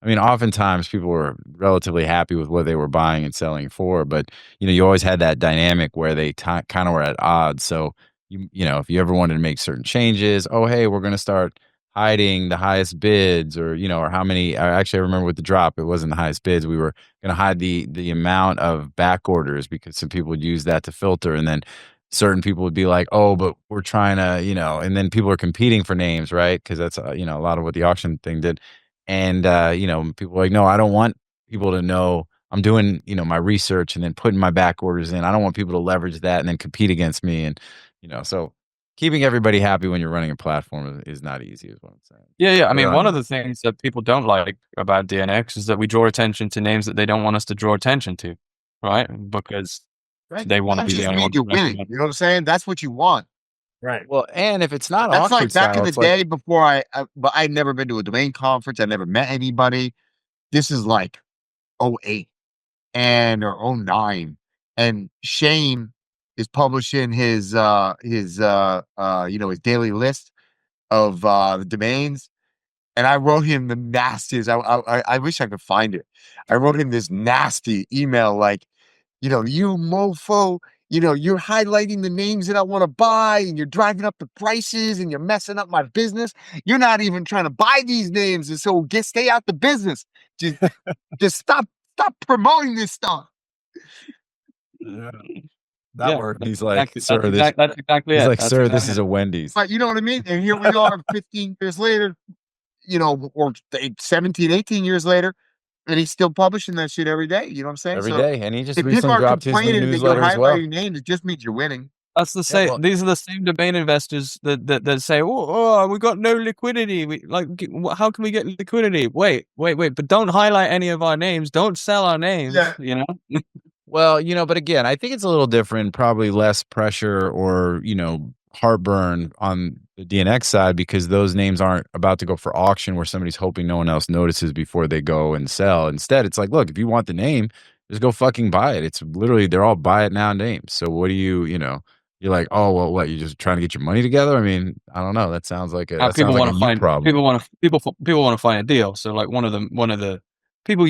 oftentimes people were relatively happy with what they were buying and selling for. But, you always had that dynamic where they kind of were at odds. So, if you ever wanted to make certain changes, hey, we're going to start hiding the highest bids or how many. I remember with the drop, it wasn't the highest bids. We were going to hide the amount of back orders because some people would use that to filter. And then certain people would be like, oh, but we're trying to, and then people are competing for names, right? Because that's, a lot of what the auction thing did. And, people were like, no, I don't want people to know I'm doing, my research and then putting my back orders in. I don't want people to leverage that and then compete against me. And, so keeping everybody happy when you're running a platform is not easy, is what I'm saying. Yeah. I mean, one of the things that people don't like about DNX is that we draw attention to names that they don't want us to draw attention to, right? Because they want to be the only one. You're winning. You know what I'm saying? That's what you want. Right. Well, and if it's not That's like back in the day like, before but I'd never been to a domain conference. I never met anybody. This is like 08 or 09. And Shane is publishing his daily list of the domains. And I wrote him the nastiest. I wish I could find it. I wrote him this nasty email like, you mofo, you're highlighting the names that I want to buy and you're driving up the prices and you're messing up my business. You're not even trying to buy these names. And so stay out the business. Just stop promoting this stuff. Yeah. That Yeah, worked. He's like, exactly, sir, that's exactly he's it. like, That's sir, this exactly is it. a Wendy's. But you know what I mean? And here we are 15 years later, you know, or 17, 18 years later, and he's still publishing that shit every day. You know what I'm saying? Every So day. And he just if people recently are dropped his new complaining that you're newsletter as well. highlighting names, it just means you're winning. That's the Yeah, same. well- These are the same domain investors that say, "Oh, we got no liquidity. We how can we get liquidity? Wait, but don't highlight any of our names. Don't sell our names. Yeah. You know." Well, but again, I think it's a little different, probably less pressure or, heartburn on the DNX side because those names aren't about to go for auction where somebody's hoping no one else notices before they go and sell. Instead, it's like, look, if you want the name, just go fucking buy it. It's literally, they're all buy it now names. So what do you're like, oh, well, what, you're just trying to get your money together? I mean, I don't know. That sounds like that sounds like a you problem. People want to find a deal. So like one of the people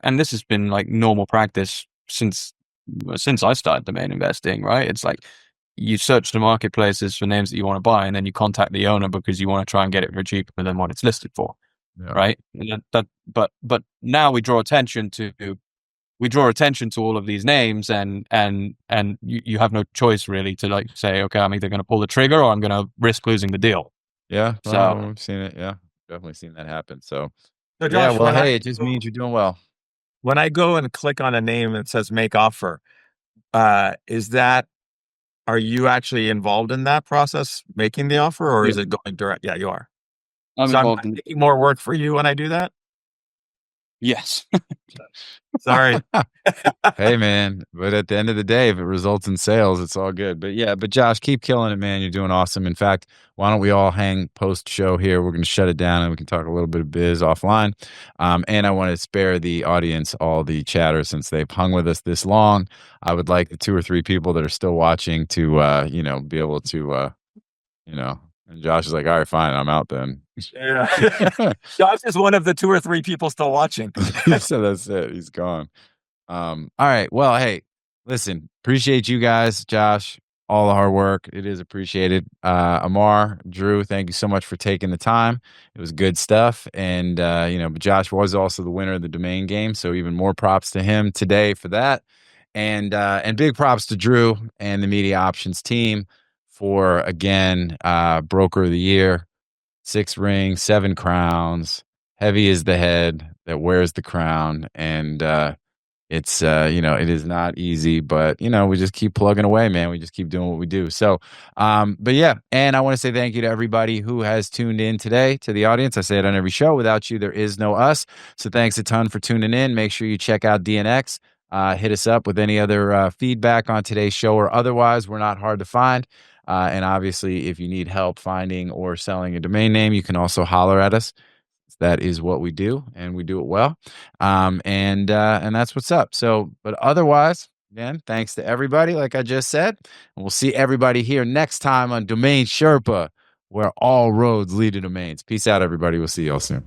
and this has been like normal practice since I started domain investing, right? It's like you search the marketplaces for names that you want to buy, and then you contact the owner because you want to try and get it for cheaper than what it's listed for, right? And but now we draw attention to all of these names, and you have no choice really to like say, okay, I'm either going to pull the trigger or I'm going to risk losing the deal. Yeah, so we've seen it. Yeah, definitely seen that happen. So So, yeah, Josh, well, hey, it just means you're doing well. when I go and click on a name that says make offer, are you actually involved in that process, making the offer, or is it going direct? Yeah, you are. I'm So involved I'm in. making more work for you when I do that? Yes. Sorry. Hey, man, but at the end of the day, if it results in sales, it's all good. But yeah, but Josh, keep killing it, man. You're doing awesome. In fact, why don't we all hang post show here? We're going to shut it down and we can talk a little bit of biz offline. And I want to spare the audience all the chatter since they've hung with us this long. I would like the 2 or 3 people that are still watching to, be able to, and Josh is like, all right, fine, I'm out then. Yeah. Josh is one of the 2 or 3 people still watching. So that's it. He's gone. All right. Well, hey, listen, appreciate you guys, Josh, all the hard work. It is appreciated. Ammar, Drew, thank you so much for taking the time. It was good stuff. And, but Josh was also the winner of the domain game. So even more props to him today for that. And big props to Drew and the Media Options team for, again, Broker of the Year, 6 rings, 7 crowns. Heavy is the head that wears the crown. And, it's, it is not easy, but, we just keep plugging away, man. We just keep doing what we do. So, but yeah. And I want to say thank you to everybody who has tuned in today, to the audience. I say it on every show. Without you, there is no us. So thanks a ton for tuning in. Make sure you check out DNX. Hit us up with any other feedback on today's show or otherwise. We're not hard to find. And obviously, if you need help finding or selling a domain name, you can also holler at us. That is what we do, and we do it well. And that's what's up. So, but otherwise, again, thanks to everybody, like I just said. And we'll see everybody here next time on Domain Sherpa, where all roads lead to domains. Peace out, everybody. We'll see y'all soon.